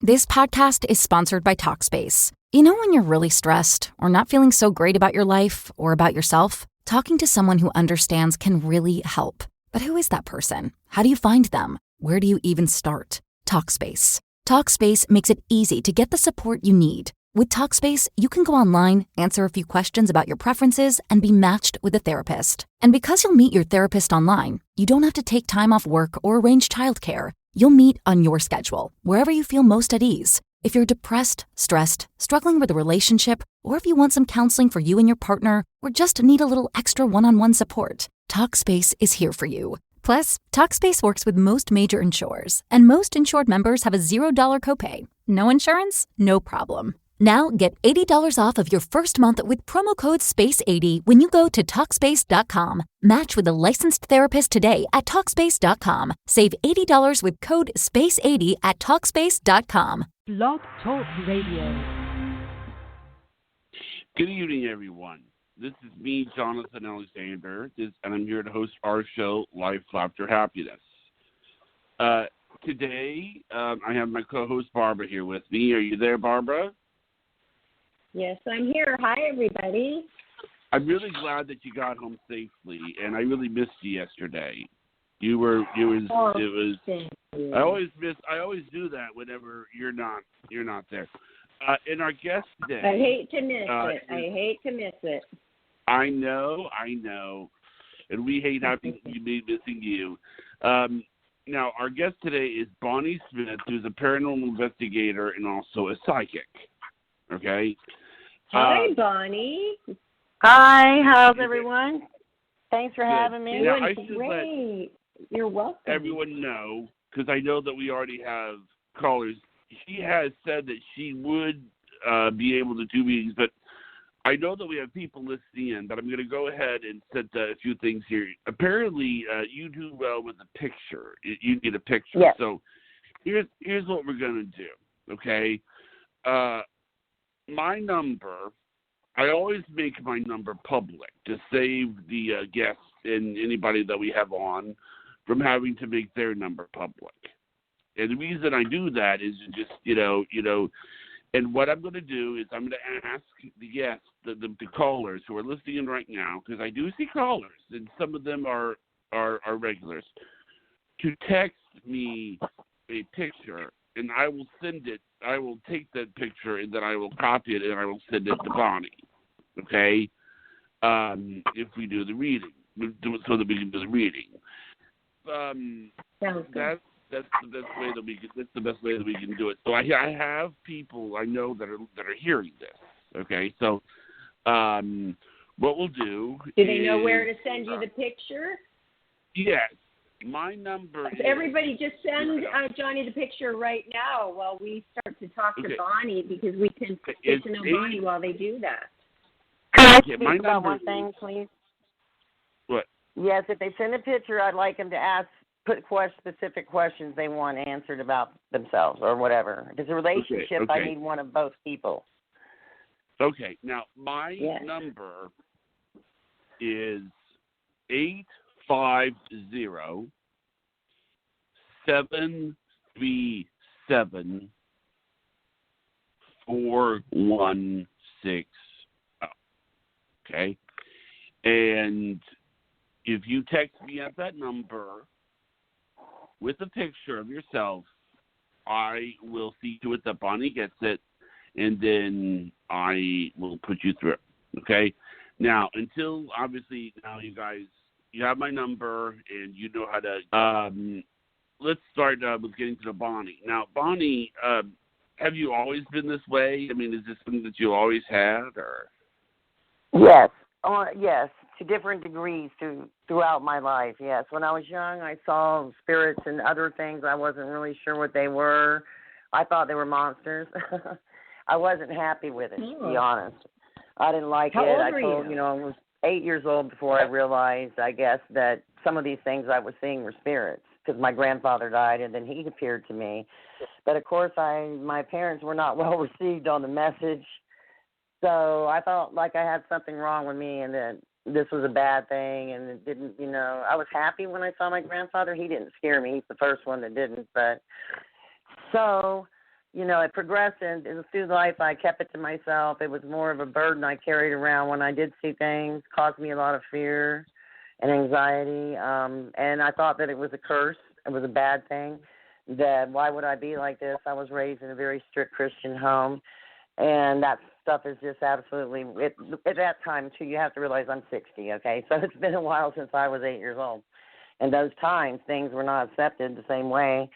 This podcast is sponsored by Talkspace. You know when you're really stressed or not feeling so great about your life or about yourself? Talking to someone who understands can really help. But who is that person? How do you find them? Where do you even start? Talkspace. Talkspace makes it easy to get the support you need. With Talkspace, you can go online, answer a few questions about your preferences, and be matched with a therapist. And because you'll meet your therapist online, you don't have to take time off work or arrange childcare. You'll meet on your schedule, wherever you feel most at ease. If you're depressed, stressed, struggling with a relationship, or if you want some counseling for you and your partner, or just need a little extra one-on-one support, Talkspace is here for you. Plus, Talkspace works with most major insurers, and most insured members have a $0 copay. No insurance? No problem. Now get $80 off of your first month with promo code SPACE80 when you go to Talkspace.com. Match with a licensed therapist today at Talkspace.com. Save $80 with code SPACE80 at Talkspace.com. Blog Talk Radio. Good evening, everyone. This is me, Jonathan Alexander, and I'm here to host our show, Life, Laughter, Happiness. Today, I have my co-host, Barbara, here with me. Are you there, Barbara? Yes, I'm here. Hi, everybody. I'm really glad that you got home safely, and I really missed you yesterday. It was. I always do that whenever you're not there. And our guest today. I hate to miss it. I know, and we hate having you missing you. Now, our guest today is Bonnie Smith, who's a paranormal investigator and also a psychic. Okay. Hi, Bonnie. Hi, how's everyone? Thanks for having me. Now, Great. You're welcome. Everyone know, because I know that we already have callers. She has said that she would be able to do meetings, but I know that we have people listening in, but I'm going to go ahead and set a few things here. Apparently, you do well with a picture. You need a picture. Yes. So here's what we're going to do, okay? My number, I always make my number public to save the guests and anybody that we have on from having to make their number public. And the reason I do that is just, and what I'm going to do is I'm going to ask the guests, the callers who are listening in right now, because I do see callers, and some of them are regulars, to text me a picture, and I will send it. I will take that picture, and then I will copy it, and I will send it to Bonnie, okay, if we do the reading, so that we can do the reading. That's the best way that we can. That's the best way that we can do it. So I have people I know that are hearing this. Okay, so what we'll do? Do they know where to send you the picture? Yes, my number. Everybody, just send Johnny the picture right now while we start to talk to Bonnie, because we can get to know Bonnie while they do that. Can I speak about one thing, please? What? Yes, if they send a picture, I'd like them to put specific questions they want answered about themselves or whatever. If it's a relationship, Okay. I need one of both people. Okay. Now, my number is 850-737-4160. Okay? And if you text me at that number with a picture of yourself, I will see to it that Bonnie gets it, and then I will put you through. Okay? Now, until, obviously, now you guys, you have my number, and you know how to, let's start with getting to know Bonnie. Now, Bonnie, have you always been this way? I mean, is this something that you always had, or? Yes. Yes, to different degrees throughout my life, yes. When I was young, I saw spirits and other things. I wasn't really sure what they were. I thought they were monsters. I wasn't happy with it, to be honest. I didn't like How it. old I were told, you? I was 8 years old before I realized, I guess, that some of these things I was seeing were spirits, because my grandfather died and then he appeared to me. But, of course, my parents were not well received on the message. So I felt like I had something wrong with me and that this was a bad thing, and it didn't, I was happy when I saw my grandfather. He didn't scare me. He's the first one that didn't. But so it progressed, and through life I kept it to myself. It was more of a burden I carried around when I did see things, caused me a lot of fear and anxiety, and I thought that it was a curse. It was a bad thing. That why would I be like this? I was raised in a very strict Christian home, and that stuff is just absolutely, at that time, too, you have to realize I'm 60, okay? So it's been a while since I was 8 years old. And those times, things were not accepted the same way.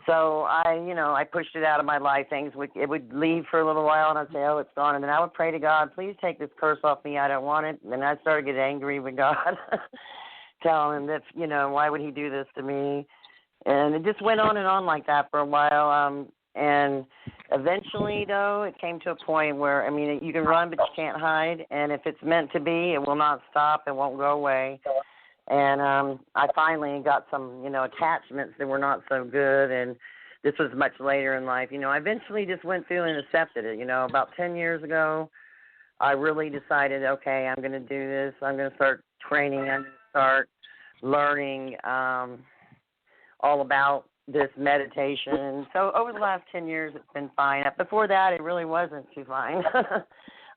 So I pushed it out of my life. It would leave for a little while, and I'd say, oh, it's gone. And then I would pray to God, please take this curse off me. I don't want it. And then I started to get angry with God, telling him that, why would he do this to me? And it just went on like that for a while. And eventually, though, it came to a point where, you can run, but you can't hide. And if it's meant to be, it will not stop. It won't go away. And I finally got some, attachments that were not so good. And this was much later in life. I eventually just went through and accepted it. About 10 years ago, I really decided, okay, I'm going to do this. I'm going to start training. I'm going to start learning all about this meditation. So over the last 10 years, it's been fine. Before that, it really wasn't too fine.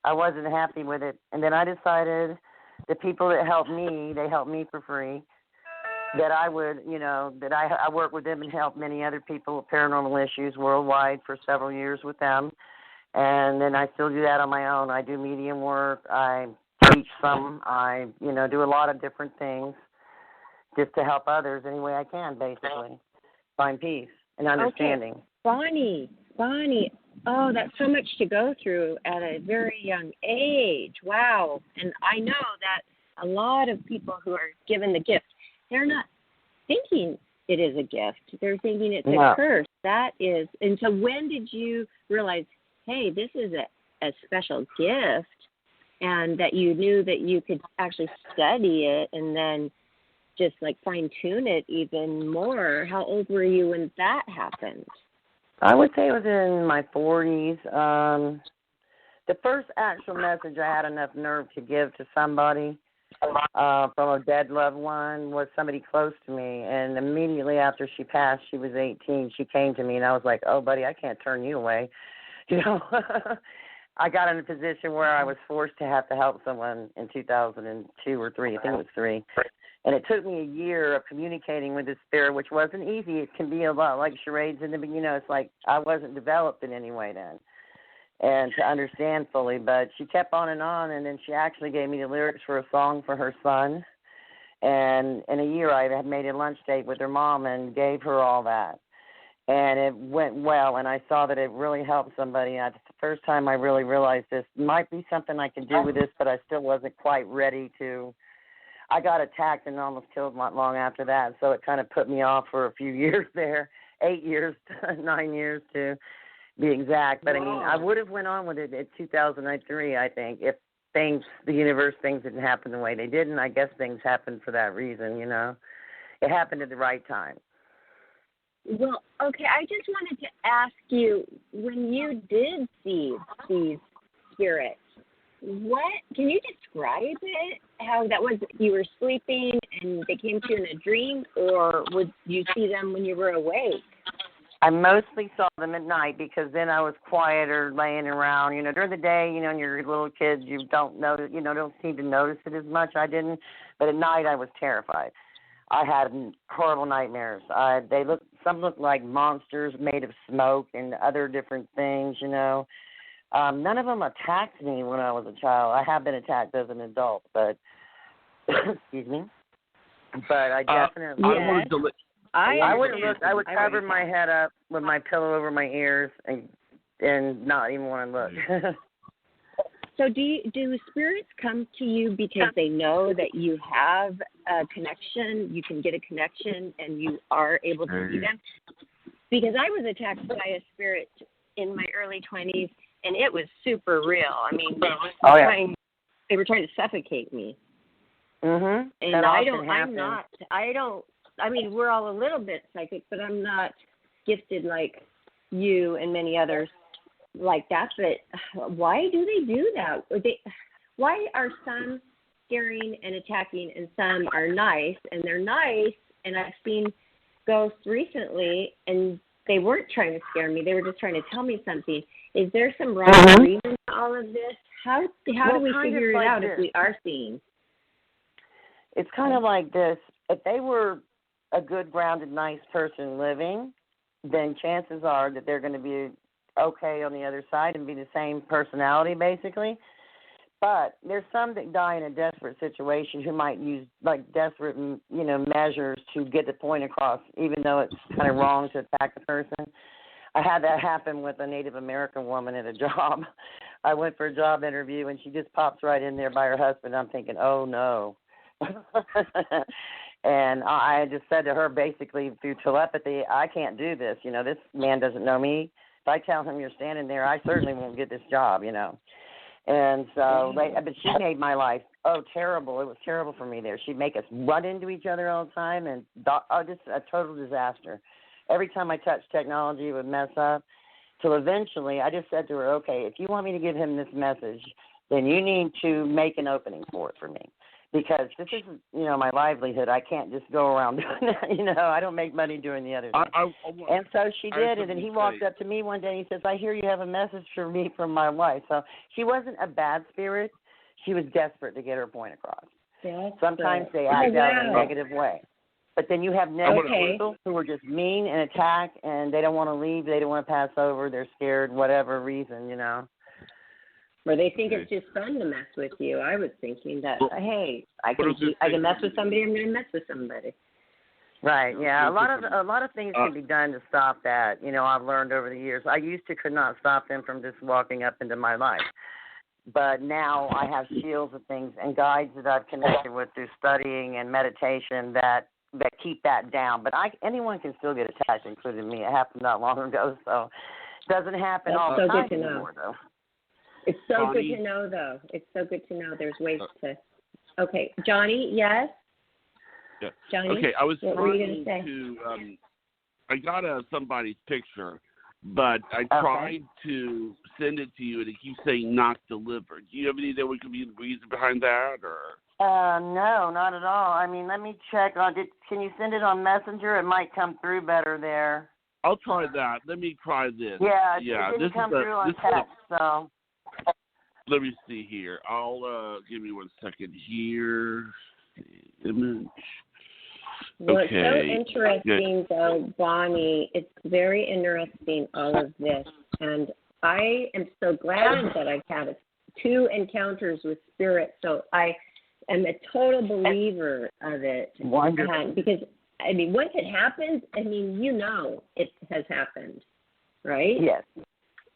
I wasn't happy with it. And then I decided the people that helped me, they helped me for free, that I would, that I work with them and help many other people with paranormal issues worldwide for several years with them. And then I still do that on my own. I do medium work. I teach some. I, do a lot of different things just to help others any way I can, basically. Find peace and understanding. Okay. Bonnie, oh, that's so much to go through at a very young age. Wow. And I know that a lot of people who are given the gift, they're not thinking it is a gift. They're thinking it's a curse. That is. And so when did you realize, hey, this is a special gift, and that you knew that you could actually study it and then just like fine-tune it even more? How old were you when that happened? I would say it was in my 40s. The first actual message I had enough nerve to give to somebody from a dead loved one was somebody close to me. And immediately after she passed, she was 18, she came to me, and I was like, oh, buddy, I can't turn you away. I got in a position where I was forced to have to help someone in 2002 or 3. I think it was 3. And it took me a year of communicating with the spirit, which wasn't easy. It can be a lot like charades in the beginning. It's like I wasn't developed in any way then and to understand fully. But she kept on, and then she actually gave me the lyrics for a song for her son. And in a year, I had made a lunch date with her mom and gave her all that. And it went well, and I saw that it really helped somebody. It's the first time I really realized this might be something I could do with this, but I still wasn't quite ready to. I got attacked and almost killed not long after that, so it kind of put me off for a few years there, 8 years, 9 years to be exact. But, I would have went on with it in 2003, I think, if the universe, things didn't happen the way they did, and I guess things happened for that reason, It happened at the right time. Well, okay, I just wanted to ask you, when you did see these spirits, can you describe it? How that was, you were sleeping and they came to you in a dream, or would you see them when you were awake? I mostly saw them at night because then I was quieter, laying around. During the day, and you're little kids, you don't notice, don't seem to notice it as much. I didn't, but at night I was terrified. I had horrible nightmares. Some looked like monsters made of smoke and other different things, None of them attacked me when I was a child. I have been attacked as an adult, but excuse me. But I definitely I wouldn't look. I would cover my head up with my pillow over my ears and not even want to look. So do spirits come to you because they know that you have a connection, you can get a connection, and you are able to see them? Because I was attacked by a spirit in my early 20s, and it was super real. They were trying to suffocate me. Mhm. And we're all a little bit psychic, but I'm not gifted like you and many others like that. But why do they do that? Why are some scaring and attacking and some are nice? And they're nice, and I've seen ghosts recently, and they weren't trying to scare me. They were just trying to tell me something. Is there some rhyme or reason to all of this? How do we figure it out if we are seeing? It's kind of like this. If they were a good, grounded, nice person living, then chances are that they're going to be okay on the other side and be the same personality, basically. But there's some that die in a desperate situation who might use, like, desperate, measures to get the point across, even though it's kind of wrong to attack the person. I had that happen with a Native American woman at a job. I went for a job interview, and she just pops right in there by her husband. I'm thinking, oh, no. And I just said to her, basically, through telepathy, I can't do this. This man doesn't know me. If I tell him you're standing there, I certainly won't get this job, And so, but she made my life, terrible. It was terrible for me there. She'd make us run into each other all the time, and just a total disaster. Every time I touched technology, it would mess up. Till eventually, I just said to her, okay, if you want me to give him this message, then you need to make an opening for it for me. Because this isn't, my livelihood. I can't just go around doing that, I don't make money doing the other thing. And so she did, and then he walked up to me one day and he says, I hear you have a message for me from my wife. So she wasn't a bad spirit. She was desperate to get her point across. Sometimes they act out in a negative way. But then you have negative people who are just mean and attack, and they don't want to leave. They don't want to pass over. They're scared, whatever reason, Or they think it's just fun to mess with you. I was thinking that, hey, I can mess with somebody. I'm going to mess with somebody. Right. Yeah. A lot of things can be done to stop that. I've learned over the years. I could not stop them from just walking up into my life, but now I have shields of things and guides that I've connected with through studying and meditation that keep that down. But anyone can still get attached, including me. It happened not long ago, so it doesn't happen all the time anymore, though. It's so good to know, though. It's so good to know there's ways to. Okay, Johnny, yes? Yeah. Johnny, okay, I was what were you going to say? I got somebody's picture, but I tried to send it to you, and it keeps saying not delivered. Do you have any idea what could be the reason behind that, or? No, not at all. I mean, let me check on it. Can you send it on Messenger? It might come through better there. I'll try that. Let me try this. Yeah, it didn't come through on text, so. Let me see here. I'll give me 1 second here. Image. Well, okay. It's so interesting, though, Bonnie. It's very interesting, all of this. And I am so glad that I've had 2 encounters with spirit. So I am a total believer of it. Wonderful. Because, once it happens, it has happened, right? Yes.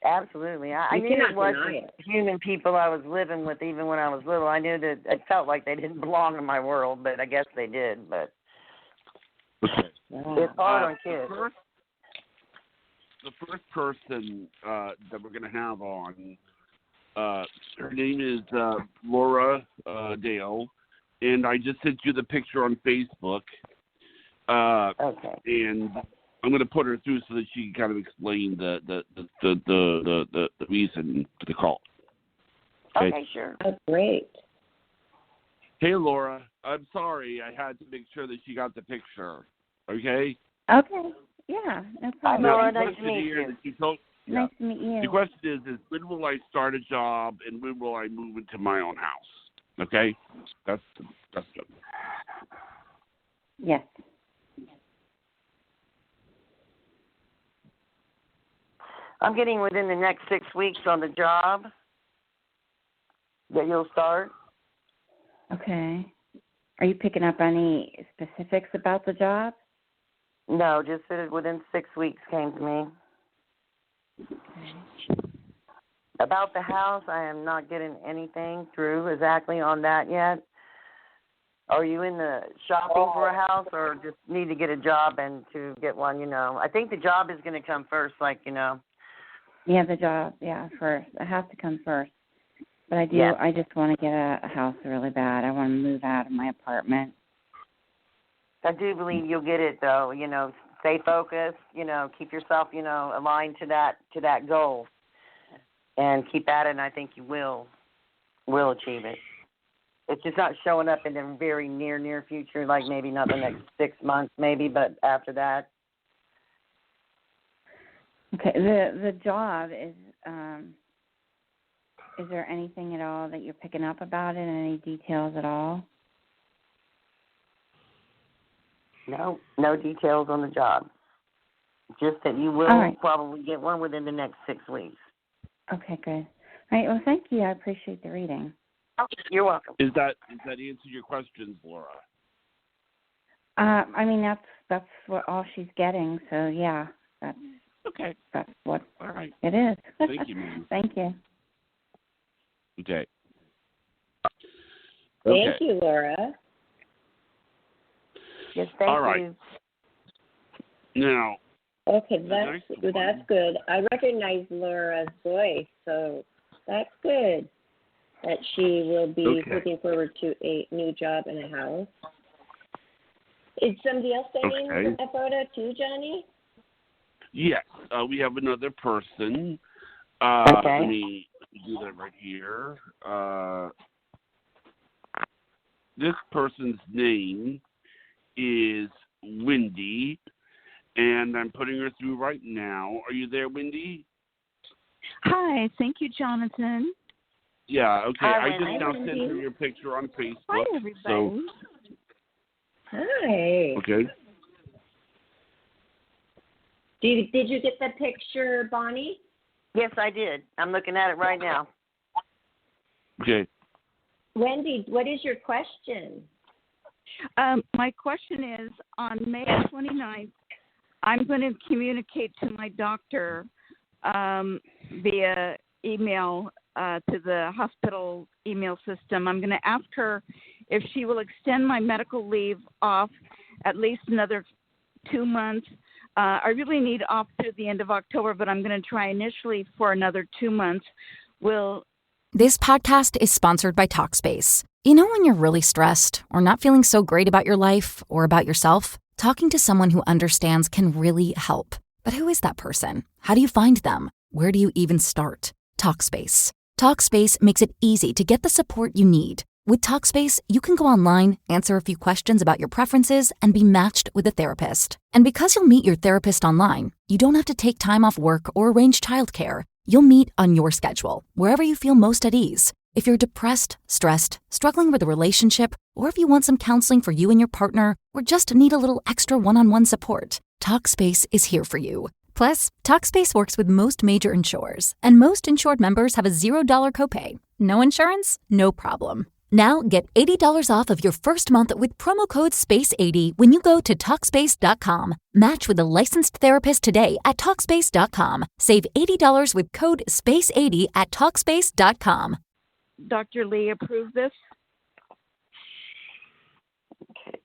Absolutely. I knew it wasn't human people I was living with even when I was little. I knew that it felt like they didn't belong in my world, but I guess they did. But it's hard on kids. The first person that we're going to have on, her name is Laura Dale, and I just sent you the picture on Facebook. And I'm going to put her through so that she can kind of explain the reason for the call. Okay, sure. Oh, great. Hey, Laura. I'm sorry. I had to make sure that she got the picture. Okay? Okay. Yeah, no problem. Hi, Laura. Nice to meet you. Nice to meet you. The question is when will I start a job and when will I move into my own house? Okay? That's good. Yes. I'm getting within the next 6 weeks on the job that you'll start. Okay. Are you picking up any specifics about the job? No, just that within 6 weeks came to me. Okay. About the house, I am not getting anything through exactly on that yet. Are you in the shopping for a house or just need to get a job and to get one, I think the job is going to come first, Yeah, the job, first. I have to come first. But I just want to get a house really bad. I want to move out of my apartment. I do believe you'll get it, though. Stay focused, keep yourself, aligned to that goal. And keep at it, and I think you will achieve it. It's just not showing up in the very near future, like maybe not the next 6 months, maybe, but after that. Okay. The job is there anything at all that you're picking up about it? Any details at all? No details on the job. Just that you will probably get one within the next 6 weeks. Okay, good. All right. Well, thank you. I appreciate the reading. You're welcome. Is that answer your questions, Laura? I mean, that's what all she's getting. So yeah, that's okay. That's what all right. It is. Thank you, ma'am. Thank you. Okay. Thank you, Laura. Yes, thank all right. you. Now. Okay, that's good. I recognize Laura's voice, so that's good. That she will be looking forward to a new job in a house. Is somebody else sending a photo too, Johnny? Yes, we have another person. Okay. Let me do that right here. This person's name is Wendy, and I'm putting her through right now. Are you there, Wendy? Hi, thank you, Jonathan. Yeah, okay. Hi, I just now sent her your picture on Facebook. Hi, everybody. So, hi. Okay. Did you get the picture, Bonnie? Yes, I did. I'm looking at it right now. Okay. Wendy, what is your question? My question is, on May 29th, I'm going to communicate to my doctor via email to the hospital email system. I'm going to ask her if she will extend my medical leave off at least another 2 months. I really need off through the end of October, but I'm going to try initially for another 2 months. This podcast is sponsored by Talkspace. You know when you're really stressed or not feeling so great about your life or about yourself? Talking to someone who understands can really help. But who is that person? How do you find them? Where do you even start? Talkspace. Talkspace makes it easy to get the support you need. With Talkspace, you can go online, answer a few questions about your preferences, and be matched with a therapist. And because you'll meet your therapist online, you don't have to take time off work or arrange childcare. You'll meet on your schedule, wherever you feel most at ease. If you're depressed, stressed, struggling with a relationship, or if you want some counseling for you and your partner, or just need a little extra one-on-one support, Talkspace is here for you. Plus, Talkspace works with most major insurers, and most insured members have a $0 copay. No insurance? No problem. Now get $80 off of your first month with promo code SPACE80 when you go to Talkspace.com. Match with a licensed therapist today at Talkspace.com. Save $80 with code SPACE80 at Talkspace.com. Dr. Lee approved this? Okay.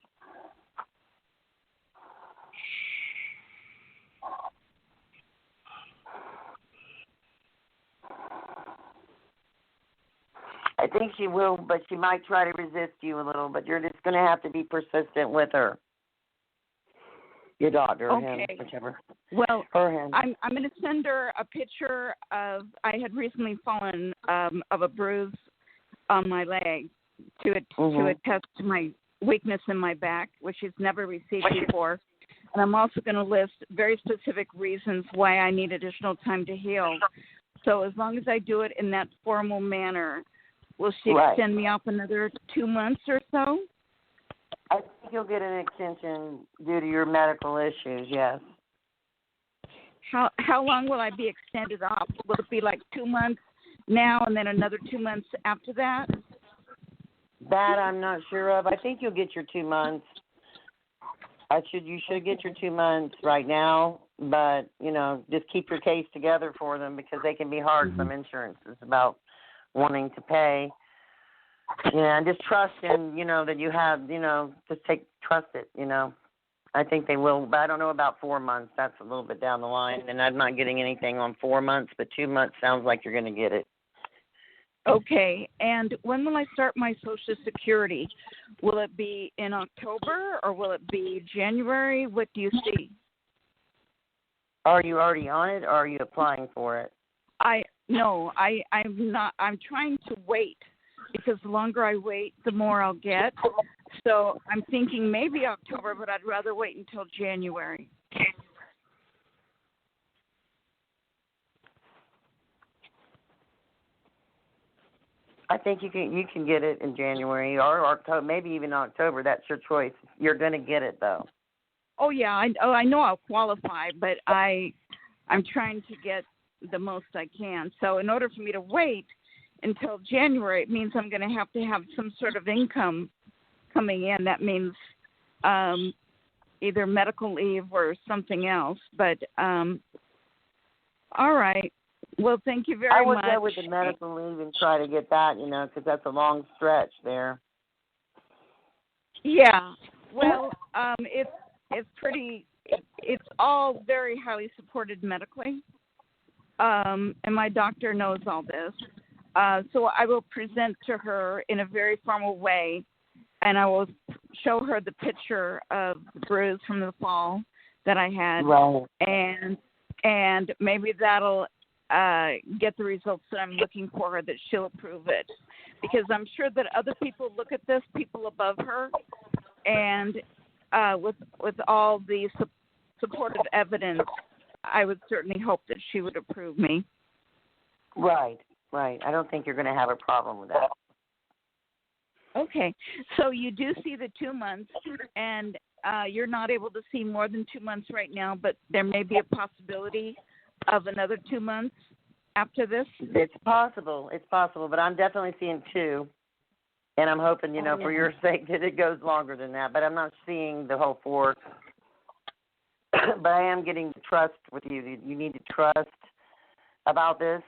I think she will, but she might try to resist you a little, but you're just going to have to be persistent with her. Your daughter or him, whichever. Well, or him. I'm going to send her a picture of, I had recently fallen of a bruise on my leg to attest to my weakness in my back, which she's never received before. And I'm also going to list very specific reasons why I need additional time to heal. So as long as I do it in that formal manner, will she extend me off another 2 months or so? I think you'll get an extension due to your medical issues, yes. How long will I be extended off? Will it be like 2 months now and then another 2 months after that? That I'm not sure of. I think you'll get your 2 months. You should get your 2 months right now, but, just keep your case together for them because they can be hard, some insurances, about wanting to pay. And just trust in, that you have, trust it, I think they will, but I don't know about 4 months. That's a little bit down the line, and I'm not getting anything on 4 months, but 2 months sounds like you're going to get it. Okay, and when will I start my Social Security? Will it be in October or will it be January? What do you see? Are you already on it or are you applying for it? I'm not. I'm trying to wait because the longer I wait, the more I'll get. So I'm thinking maybe October, but I'd rather wait until January. I think you can get it in January or October, maybe even October. That's your choice. You're going to get it though. Oh yeah, I know I'll qualify, but I'm trying to get the most I can. So in order for me to wait until January, it means I'm going to have some sort of income coming in. That means either medical leave or something else. But all right. Well, thank you very much. I would go with the medical leave and try to get that, because that's a long stretch there. Yeah. Well, it's all very highly supported medically, and my doctor knows all this. So I will present to her in a very formal way, and I will show her the picture of the bruise from the fall that I had, right. and maybe that'll get the results that I'm looking for her, that she'll approve it. Because I'm sure that other people look at this, people above her, and with all the supportive evidence, I would certainly hope that she would approve me. Right. I don't think you're going to have a problem with that. Okay. So you do see the 2 months, and you're not able to see more than 2 months right now, but there may be a possibility of another 2 months after this? It's possible, but I'm definitely seeing 2. And I'm hoping, for your sake that it goes longer than that. But I'm not seeing the whole 4. But I am getting trust with you. You need to trust about this.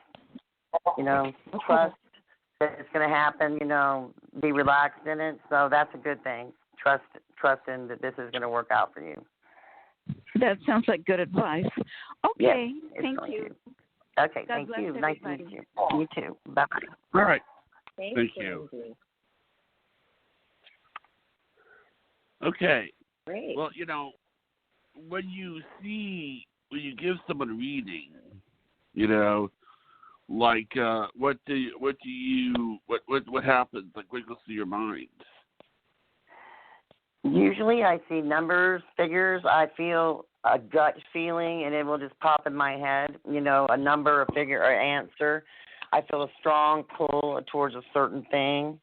Trust that it's going to happen. Be relaxed in it. So that's a good thing. Trust in that this is going to work out for you. That sounds like good advice. Okay, yes, thank you. Okay, God thank you. everybody. Nice to meet you. You too. Bye-bye. All right. Thank you. Lindsay. Okay. Great. Well, when you give someone a reading, like what happens? Like what goes through your mind? Usually I see numbers, figures. I feel a gut feeling, and it will just pop in my head, a number, a figure, or answer. I feel a strong pull towards a certain thing.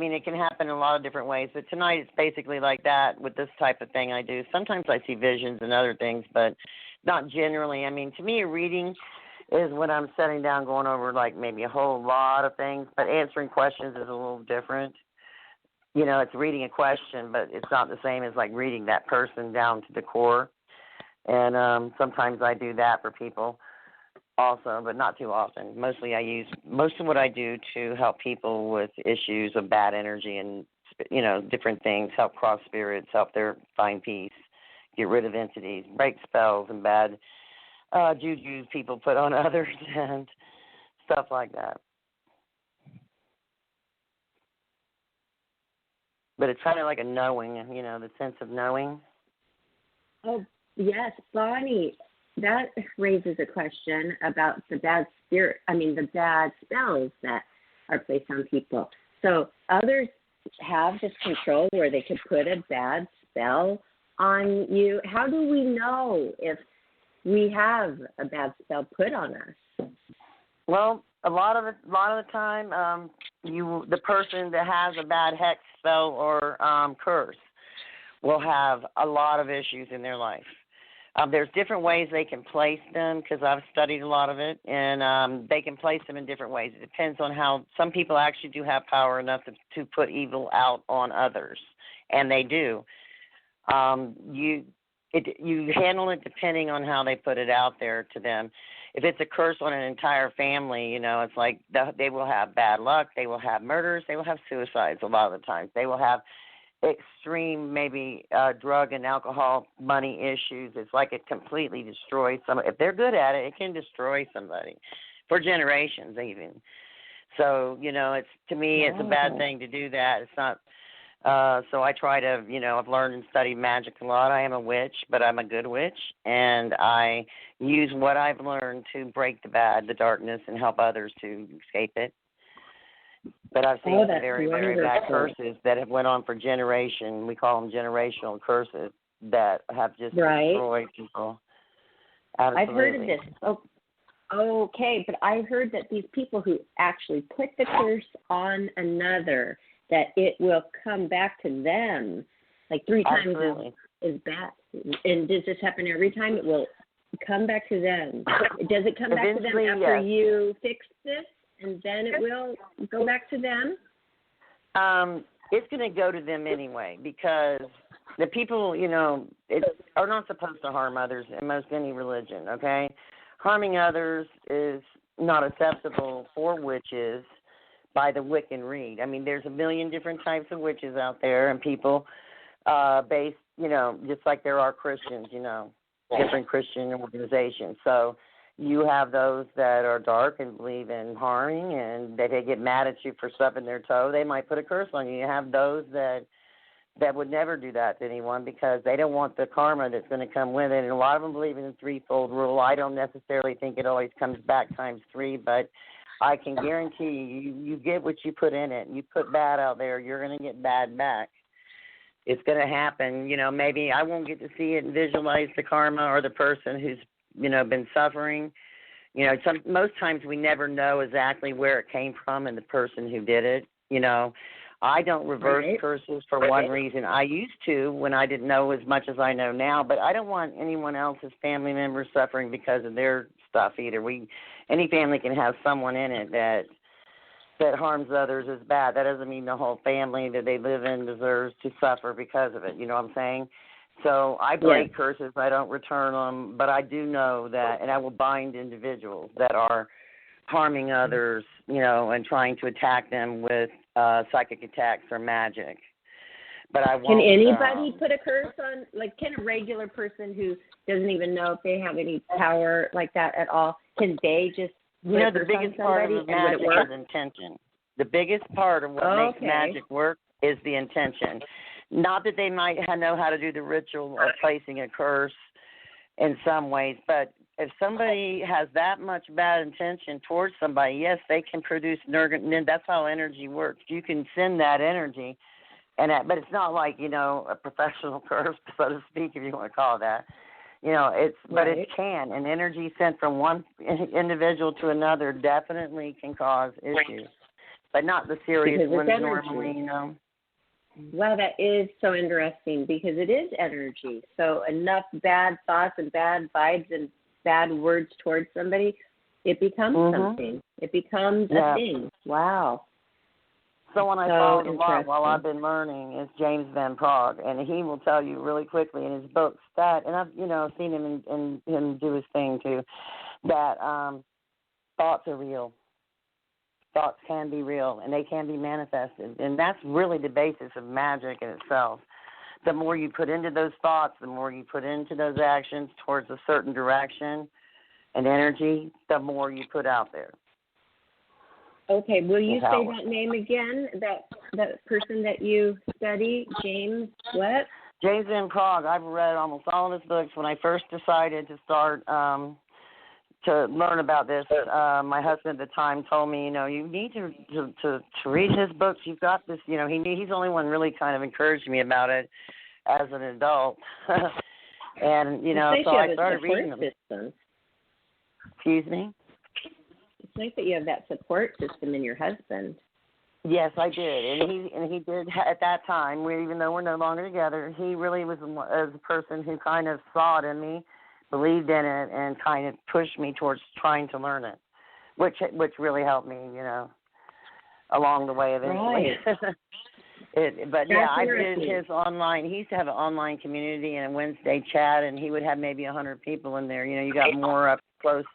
It can happen in a lot of different ways, but tonight it's basically like that with this type of thing I do. Sometimes I see visions and other things, but not generally. To me, a reading is when I'm sitting down going over, like, maybe a whole lot of things, but answering questions is a little different. It's reading a question, but it's not the same as, like, reading that person down to the core. And sometimes I do that for people also, but not too often. Mostly I use most of what I do to help people with issues of bad energy and, different things, help cross spirits, help their find peace, get rid of entities, break spells and bad juju people put on others and stuff like that. But it's kind of like a knowing, the sense of knowing. Oh, yes, Bonnie. That raises a question about the bad spells that are placed on people. So others have this control where they could put a bad spell on you. How do we know if we have a bad spell put on us? Well, a lot of the time, the person that has a bad hex spell or curse will have a lot of issues in their life. There's different ways they can place them because I've studied a lot of it, and they can place them in different ways. It depends on how some people actually do have power enough to put evil out on others, and they do. You handle it depending on how they put it out there to them. If it's a curse on an entire family, it's like they will have bad luck, they will have murders, they will have suicides a lot of the times. They will have extreme maybe drug and alcohol money issues. It's like it completely destroys somebody. If they're good at it, it can destroy somebody for generations even. So, it's to me it's a bad thing to do that. It's not so I try to, I've learned and studied magic a lot. I am a witch, but I'm a good witch, and I use what I've learned to break the bad, the darkness, and help others to escape it. But I've seen some very, very bad curses that have went on for generations. We call them generational curses that have just destroyed people. Absolutely. I've heard of this. Okay, but I heard that these people who actually put the curse on another, that it will come back to them, like 3 times is bad. And does this happen every time? It will come back to them. Does it come back to them after you fix this, and then it will go back to them? It's going to go to them anyway, because the people, are not supposed to harm others in most any religion, okay? Harming others is not acceptable for witches by the Wiccan Read. I mean, there's a million different types of witches out there, and people based, just like there are Christians, different Christian organizations. So you have those that are dark and believe in harming, and they get mad at you for stubbing their toe. They might put a curse on you. You have those that would never do that to anyone because they don't want the karma that's going to come with it. And a lot of them believe in the threefold rule. I don't necessarily think it always comes back times 3, but I can guarantee you get what you put in it. You put bad out there, you're going to get bad back. It's going to happen. Maybe I won't get to see it and visualize the karma or the person who's, been suffering. Most times we never know exactly where it came from and the person who did it. I don't reverse curses for one reason. I used to when I didn't know as much as I know now, but I don't want anyone else's family members suffering because of their stuff either. Any family can have someone in it that harms others is bad. That doesn't mean the whole family that they live in deserves to suffer because of it. You know what I'm saying? So I break curses. I don't return them, but I do know that, and I will bind individuals that are harming others, and trying to attack them with psychic attacks or magic. But I won't. Can anybody put a curse on? Like, can a regular person who doesn't even know if they have any power like that at all, can they just the biggest part of magic is intention. The biggest part of what makes magic work is the intention. Not that they might know how to do the ritual of placing a curse in some ways, but if somebody has that much bad intention towards somebody, yes, they can produce that's how energy works. You can send that energy, but it's not like, a professional curse, so to speak, if you want to call it that. But it can. An energy sent from one individual to another definitely can cause issues, but not the serious ones normally, Wow, that is so interesting because it is energy. So enough bad thoughts and bad vibes and bad words towards somebody, it becomes something. It becomes a thing. Wow. Someone I followed a lot while I've been learning is James Van Prague, and he will tell you really quickly in his books that, and I've seen him and him do his thing too, that thoughts are real. Thoughts can be real, and they can be manifested, and that's really the basis of magic in itself. The more you put into those thoughts, the more you put into those actions towards a certain direction and energy, the more you put out there. Okay, will you say that name again, that person that you study, James what? James Van Prague. I've read almost all of his books. When I first decided to start to learn about this, my husband at the time told me, you need to read his books. You've got this, he's the only one really kind of encouraged me about it as an adult. And, so I started reading them. System. Excuse me? It's nice that you have that support system in your husband. Yes, I did, and he did at that time. Even though we're no longer together, he really was a person who kind of saw it in me, believed in it, and kind of pushed me towards trying to learn it, which really helped me, along the way eventually. Right. I did his online. He used to have an online community and a Wednesday chat, and he would have maybe 100 people in there. You got more up close,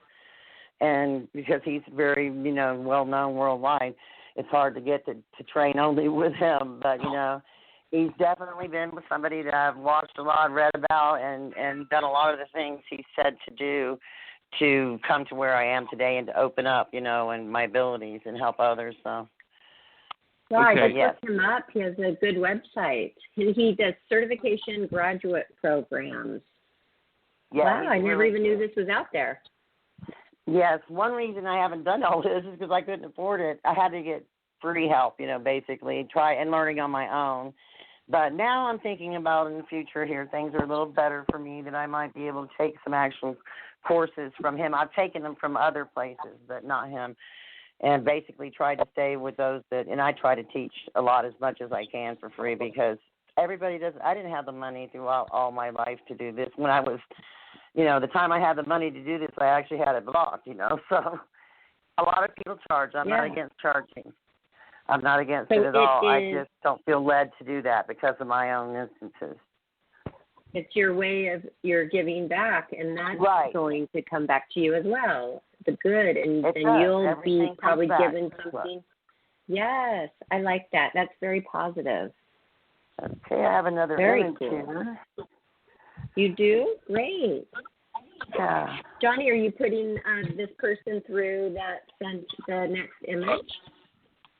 and because he's very, well known worldwide, it's hard to get to train only with him. But he's definitely been with somebody that I've watched a lot, read about, and done a lot of the things he said to do to come to where I am today and to open up, and my abilities and help others. So. Well, I just looked him up. He has a good website. He does certification graduate programs. Yeah, wow, I never even knew this was out there. Yes, one reason I haven't done all this is because I couldn't afford it. I had to get free help, basically, try and learning on my own. But now I'm thinking about in the future here, things are a little better for me, that I might be able to take some actual courses from him. I've taken them from other places, but not him, and basically try to stay with those that, and I try to teach a lot as much as I can for free, because everybody does. I didn't have the money throughout all my life to do this. When I was, the time I had the money to do this, I actually had it blocked, so a lot of people charge. I'm not against charging. I'm not against it at all. I just don't feel led to do that because of my own instances. It's your way of you're giving back, and that's going to come back to you as well, the good, and you'll Everything be probably given back. something. Yes, I like that. That's very positive. Okay, I have another image here. You do? Great. Yeah. Johnny, are you putting this person through the next image?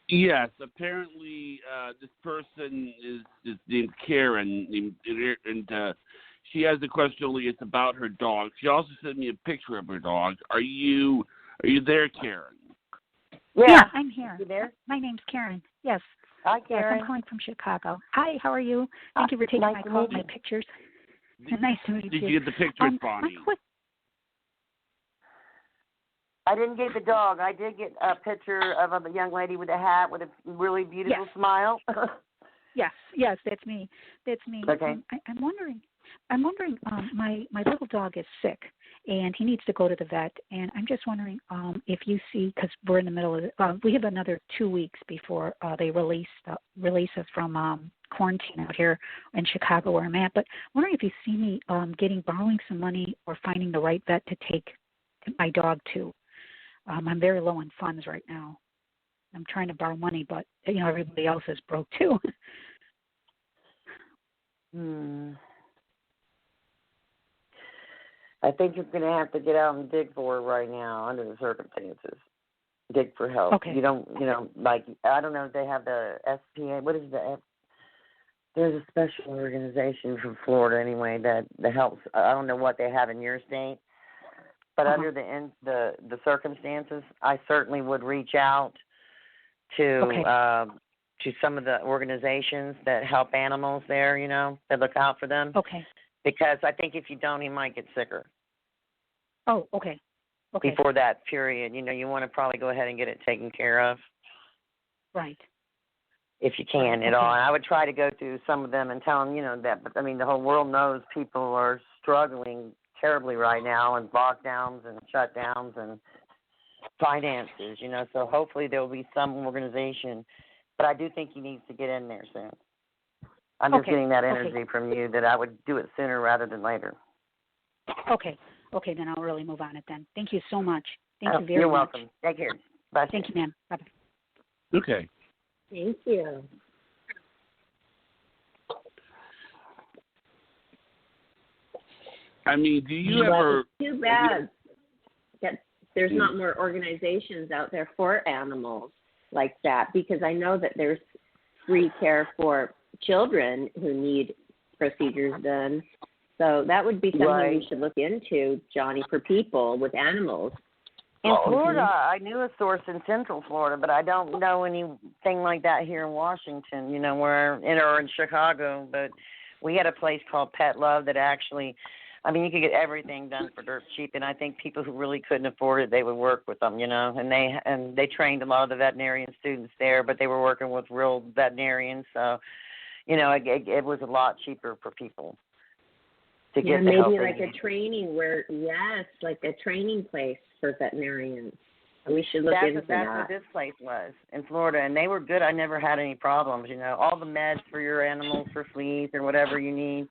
Yes, apparently this person is named Karen, and she has a question only. It's about her dog. She also sent me a picture of her dog. Are you there, Karen? Yeah, I'm here. You there? My name's Karen. Yes. Hi, Karen. Yes, I'm calling from Chicago. Hi, how are you? Thank you for taking my call, my pictures. Nice to meet you. Did you get the picture, Bonnie? I didn't get the dog. I did get a picture of a young lady with a hat with a really beautiful smile. Yes, that's me. Okay. I'm wondering. My little dog is sick, and he needs to go to the vet. And I'm just wondering if you see, because we're in the middle of it, we have another 2 weeks before they release us from quarantine out here in Chicago where I'm at. But I'm wondering if you see me borrowing some money or finding the right vet to take my dog to. I'm very low on funds right now. I'm trying to borrow money, but everybody else is broke too. I think you're going to have to get out and dig for it right now under the circumstances. Dig for help. Okay. You don't, I don't know if they have the SPA. What is there's a special organization from Florida anyway that helps. I don't know what they have in your state. But under the circumstances, I certainly would reach out to some of the organizations that help animals there, that look out for them. Okay. Because I think if you don't, he might get sicker. Oh, okay. Before that period, you want to probably go ahead and get it taken care of. Right. If you can at all. And I would try to go through some of them and tell them, that. But, the whole world knows people are struggling terribly right now, and lockdowns and shutdowns and finances, so hopefully there will be some organization, but I do think he needs to get in there soon. I'm just getting that energy from you that I would do it sooner rather than later. Okay, then I'll really move on it then. Thank you so much. Thank you very much. You're welcome. Take care. Bye. Thank you, ma'am. Bye-bye. Okay. Thank you. Do you ever... It's too bad that there's not more organizations out there for animals like that, because I know that there's free care for children who need procedures done. So that would be something we should look into, Johnny, for people with animals. In Florida, I knew a source in Central Florida, but I don't know anything like that here in Washington, or in Chicago. But we had a place called Pet Love that actually... you could get everything done for dirt cheap, and I think people who really couldn't afford it, they would work with them, and they trained a lot of the veterinarian students there, but they were working with real veterinarians, so, it was a lot cheaper for people to get the help. Maybe like a training like a training place for veterinarians. We should look into that. That's what this place was in Florida, and they were good. I never had any problems, all the meds for your animals, for fleas or whatever you need.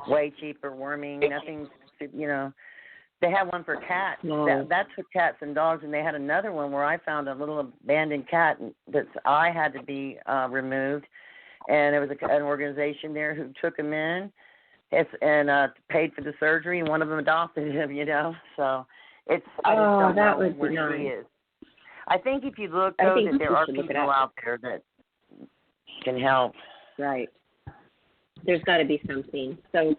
Way cheaper, worming, nothing, They had one for cats. That's for cats and dogs, and they had another one where I found a little abandoned cat that's eye had to be removed, and there was an organization there who took him in and paid for the surgery, and one of them adopted him, So I just don't know where he is. I think if you look, though, that there are people out there that can help. Right. There's got to be something. So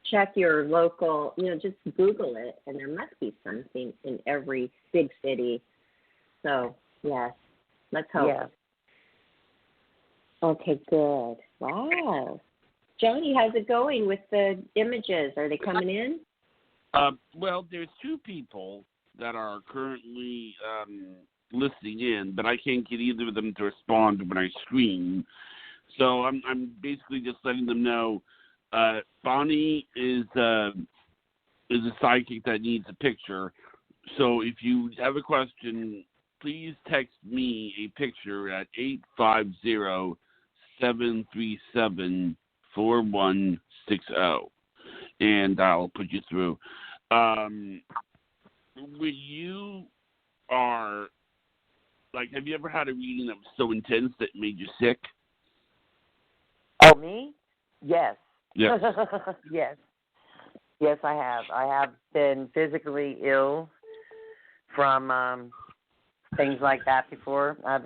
check your local, just Google it, and there must be something in every big city. So, yes, let's hope. Yeah. Okay, good. Wow. Johnny, how's it going with the images? Are they coming in? Well, there's two people that are currently listening in, but I can't get either of them to respond when I screen. So I'm basically just letting them know. Bonnie is a psychic that needs a picture. So if you have a question, please text me a picture at 850-737-4160, and I'll put you through. When you are, like, have you ever had a reading that was so intense that it made you sick? Oh, me? Yes. Yes. Yes. Yes, I have. I have been physically ill from things like that before. I've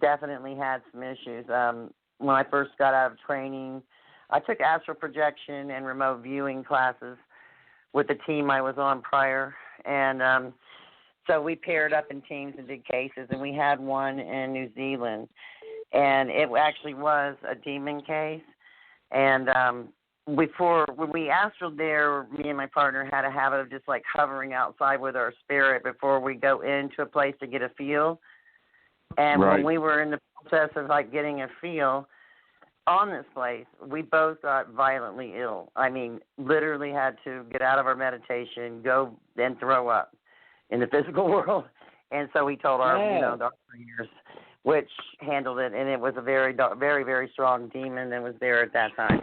definitely had some issues. When I first got out of training, I took astral projection and remote viewing classes with the team I was on prior. And so we paired up in teams and did cases, and we had one in New Zealand. And it actually was a demon case. And when we astral there, me and my partner had a habit of just like hovering outside with our spirit before we go into a place to get a feel. And Right. when we were in the process of like getting a feel on this place, we both got violently ill. I mean, literally had to get out of our meditation, go and throw up in the physical world. And so we told our, the prayers, which handled it, and it was a very, very, very strong demon that was there at that time.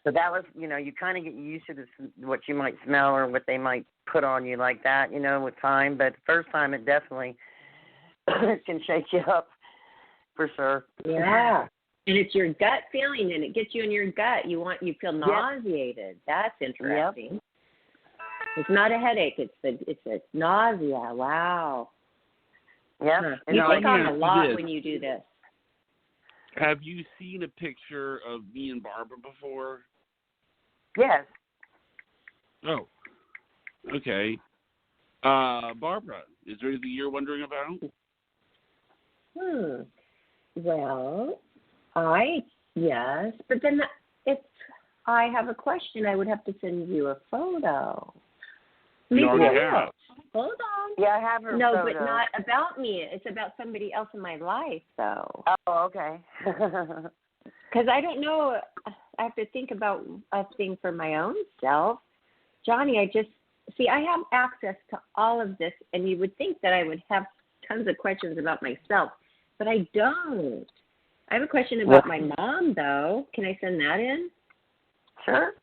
So that was, you kind of get used to this, what you might smell or what they might put on you like that, with time. But the first time, it definitely can shake you up, for sure. Yeah. And it's your gut feeling, and it gets you in your gut. You feel nauseated. That's interesting. Yep. It's not a headache. It's a nausea. Wow. Yeah. Huh. You take on a lot when you do this. Have you seen a picture of me and Barbara before? Yes. Oh. Okay. Barbara, is there anything you're wondering about? Well, yes, but then if I have a question, I would have to send you a photo. You already have. Hold on. Yeah, I have her No, photo. but not about me. It's about somebody else in my life, though. Oh, okay. Because I don't know. I have to think about a thing for my own self. Johnny, I have access to all of this, and you would think that I would have tons of questions about myself, but I don't. I have a question about my mom, though. Can I send that in? Sure.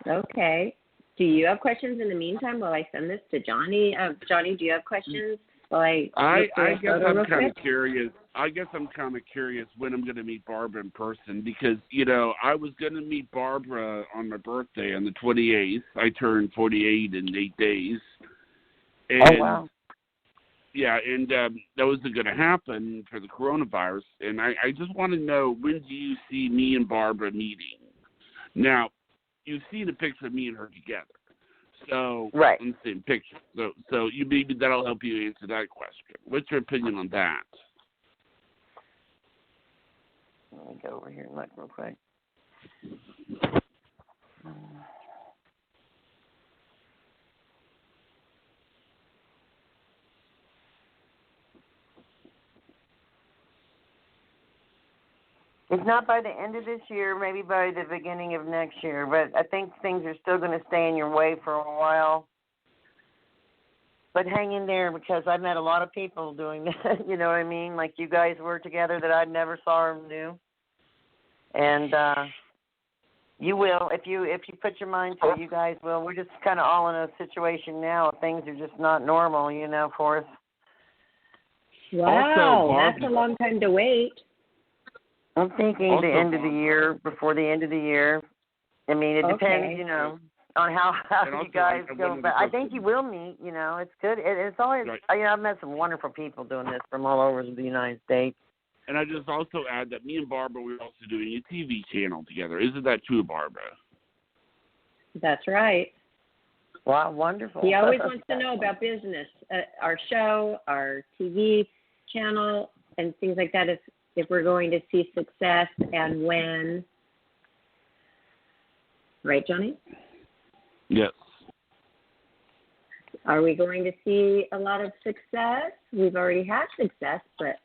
Okay. Do you have questions in the meantime while I send this to Johnny? Johnny, do you have questions while I guess I'm kind of curious. I guess I'm kind of curious when I'm going to meet Barbara in person because, I was going to meet Barbara on my birthday on the 28th. I turned 48 in 8 days. And, oh, wow. Yeah, and that wasn't going to happen for the coronavirus. And I just want to know, when do you see me and Barbara meeting? Now, you've seen a picture of me and her together. So, right. in the same picture. So you maybe that'll help you answer that question. What's your opinion on that? Let me go over here and look real quick. It's not by the end of this year, maybe by the beginning of next year, but I think things are still going to stay in your way for a while. But hang in there because I've met a lot of people doing that, you know what I mean? Like you guys were together that I never saw or knew. And you will, if you put your mind to it, you guys will. We're just kind of all in a situation now. Things are just not normal, for us. Wow, that's a long time to wait. I'm thinking the end of the year, before the end of the year. I mean, it depends, on how you guys go. But I think you will meet, It's good. It's always, I've met some wonderful people doing this from all over the United States. And I just also add that me and Barbara, we're also doing a TV channel together. Isn't that true, Barbara? That's right. Wow, wonderful. He always wants to know about business, our show, our TV channel, and things like that. if we're going to see success and when. Right, Johnny? Yes. Are we going to see a lot of success? We've already had success, but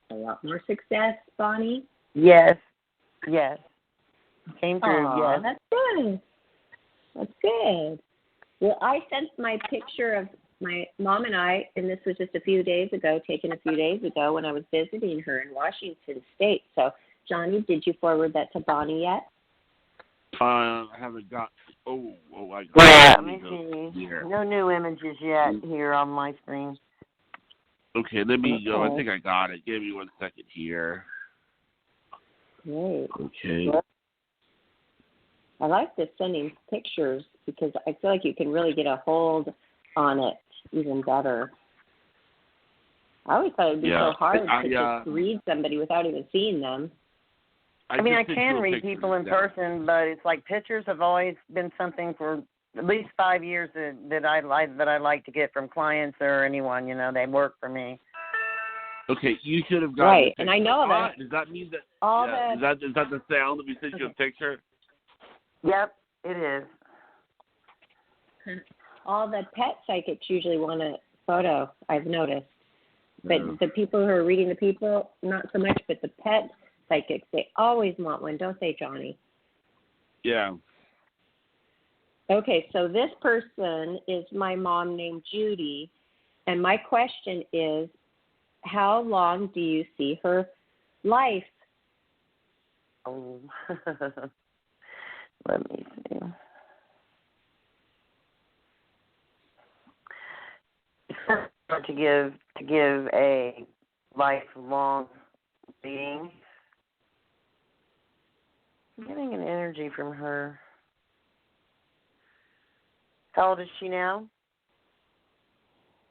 a lot more success, Bonnie? Yes. Yes. Came through, Aw, yes. that's good. That's good. Well, I sent my picture of my mom and I, and this was just a few days ago, taken a few days ago when I was visiting her in Washington State. So, Johnny, did you forward that to Bonnie yet? I haven't got. I got. Yeah, let me see. Here. No new images yet here on my screen. Okay, let me go. I think I got it. Give me 1 second here. Great. Okay. I like this sending pictures because I feel like you can really get a hold on it even better. I always thought it would be so hard to just read somebody without even seeing them. I mean, I can read people in person, but it's like pictures have always been something for at least 5 years that I like to get from clients or anyone. You know, they work for me. Okay, you should have gotten right, and I know that. Does that mean that? Is that the sound that we sent you a picture? Yep, it is. All the pet psychics usually want a photo, I've noticed. But the people who are reading the people, not so much, but the pet psychics, they always want one, don't they, Johnny? Yeah. Okay, so this person is my mom named Judy, and my question is, how long do you see her life? Oh, let me see. To give a lifelong being. I'm getting an energy from her. How old is she now?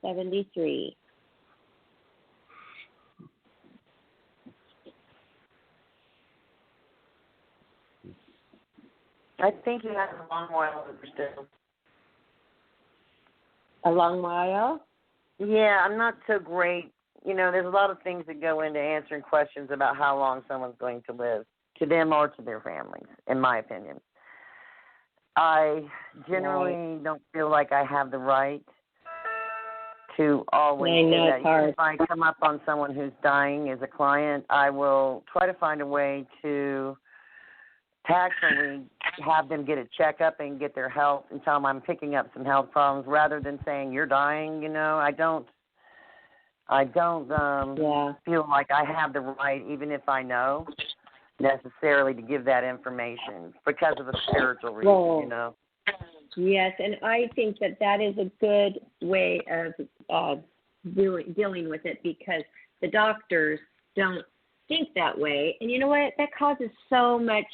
73. I think you have a long while still. A long while? Yeah, I'm not so great. You know, there's a lot of things that go into answering questions about how long someone's going to live, to them or to their families, in my opinion. I generally don't feel like I have the right to always do that. Even if I come up on someone who's dying as a client, I will try to find a way to actually have them get a checkup and get their health and tell them I'm picking up some health problems rather than saying you're dying. You know, I don't feel like I have the right, even if I know, necessarily to give that information because of a spiritual reason, you know. Yes, and I think that is a good way of dealing with it because the doctors don't think that way. And you know what? That causes so much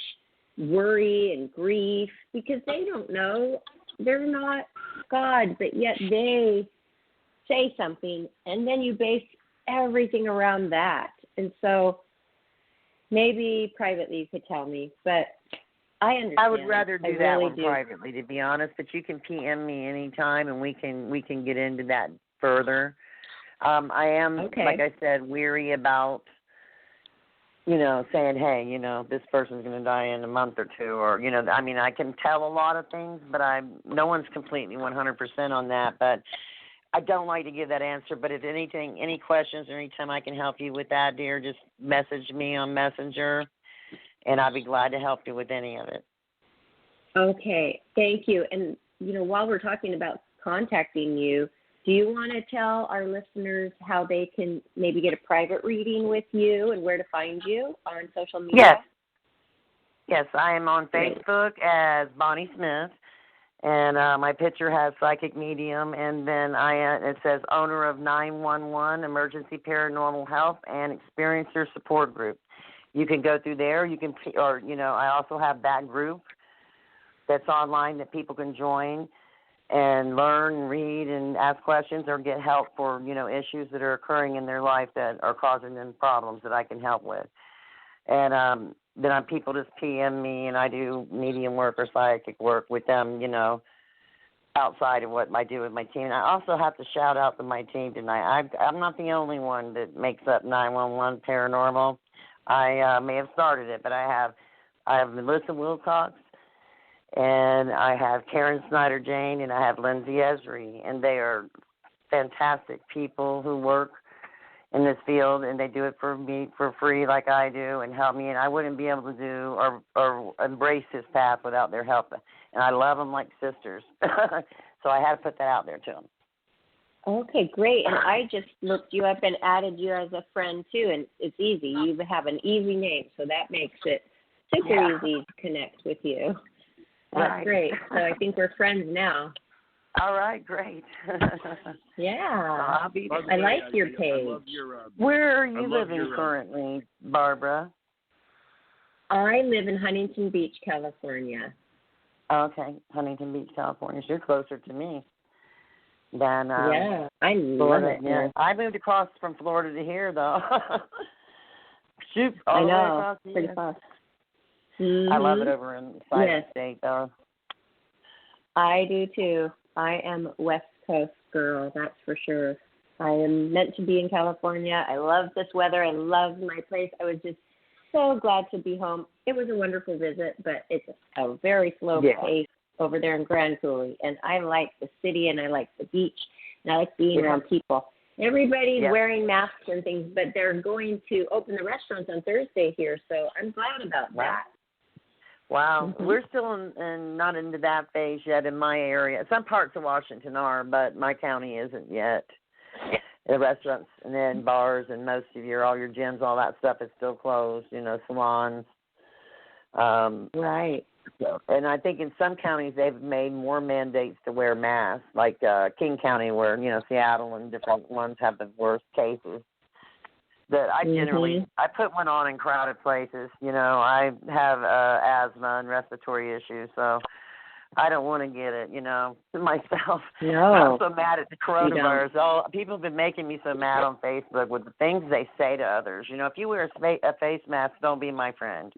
worry and grief because they don't know. They're not God, but yet they say something, and then you base everything around that. And so maybe privately you could tell me, but I understand. I would rather do that really one privately, to be honest, but you can PM me anytime, and we can get into that further. I am, like I said, weary about, you know, saying, hey, you know, this person's going to die in a month or two, or, you know, I mean, I can tell a lot of things, but no one's completely 100% on that, but I don't like to give that answer. But if anything, any questions or anytime I can help you with that, dear, just message me on Messenger, and I'll be glad to help you with any of it. Okay, thank you. And, you know, while we're talking about contacting you, do you want to tell our listeners how they can maybe get a private reading with you and where to find you on social media? Yes, I am on Facebook as Bonnie Smith, and my picture has Psychic Medium, and then it says owner of 911 Emergency Paranormal Health and Experiencer Support Group. You can go through there. You can, or, you know, I also have that group that's online that people can join and learn and read and ask questions or get help for, you know, issues that are occurring in their life that are causing them problems that I can help with. And then people just PM me, and I do medium work or psychic work with them, you know, outside of what I do with my team. And I also have to shout out to my team tonight. I'm not the only one that makes up 911 Paranormal. I may have started it, but I have Melissa Wilcox, and I have Karen Snyder Jane, and I have Lindsay Esri, and they are fantastic people who work in this field, and they do it for me for free like I do and help me, and I wouldn't be able to do or embrace this path without their help, and I love them like sisters. So I had to put that out there to them. Okay, great. And I just looked you up and added you as a friend, too, and it's easy. You have an easy name, so that makes it super easy to connect with you. That's great. So I think we're friends now. All right, great. Yeah. I like your page. Where are you living currently, Barbara? I live in Huntington Beach, California. Okay, Huntington Beach, California. So you're closer to me than yeah, I love Florida. it. Yeah. I moved across from Florida to here, though. Shoot, I all the way know. across the Pretty year. fast. I love it over in the side of the state, though. I do, too. I am West Coast girl, that's for sure. I am meant to be in California. I love this weather. I love my place. I was just so glad to be home. It was a wonderful visit, but it's a very slow pace over there in Grand Coulee. And I like the city, and I like the beach, and I like being around people. Everybody's wearing masks and things, but they're going to open the restaurants on Thursday here, so I'm glad about that. Wow. We're still not into that phase yet in my area. Some parts of Washington are, but my county isn't yet. The restaurants and then bars and most of all your gyms, all that stuff is still closed, salons. Right. And I think in some counties they've made more mandates to wear masks, like King County where, Seattle and different ones have the worst cases. That I generally, I put one on in crowded places. I have asthma and respiratory issues, so I don't want to get it, myself. No. I'm so mad at the coronavirus. People have been making me so mad on Facebook with the things they say to others. If you wear a face mask, don't be my friend.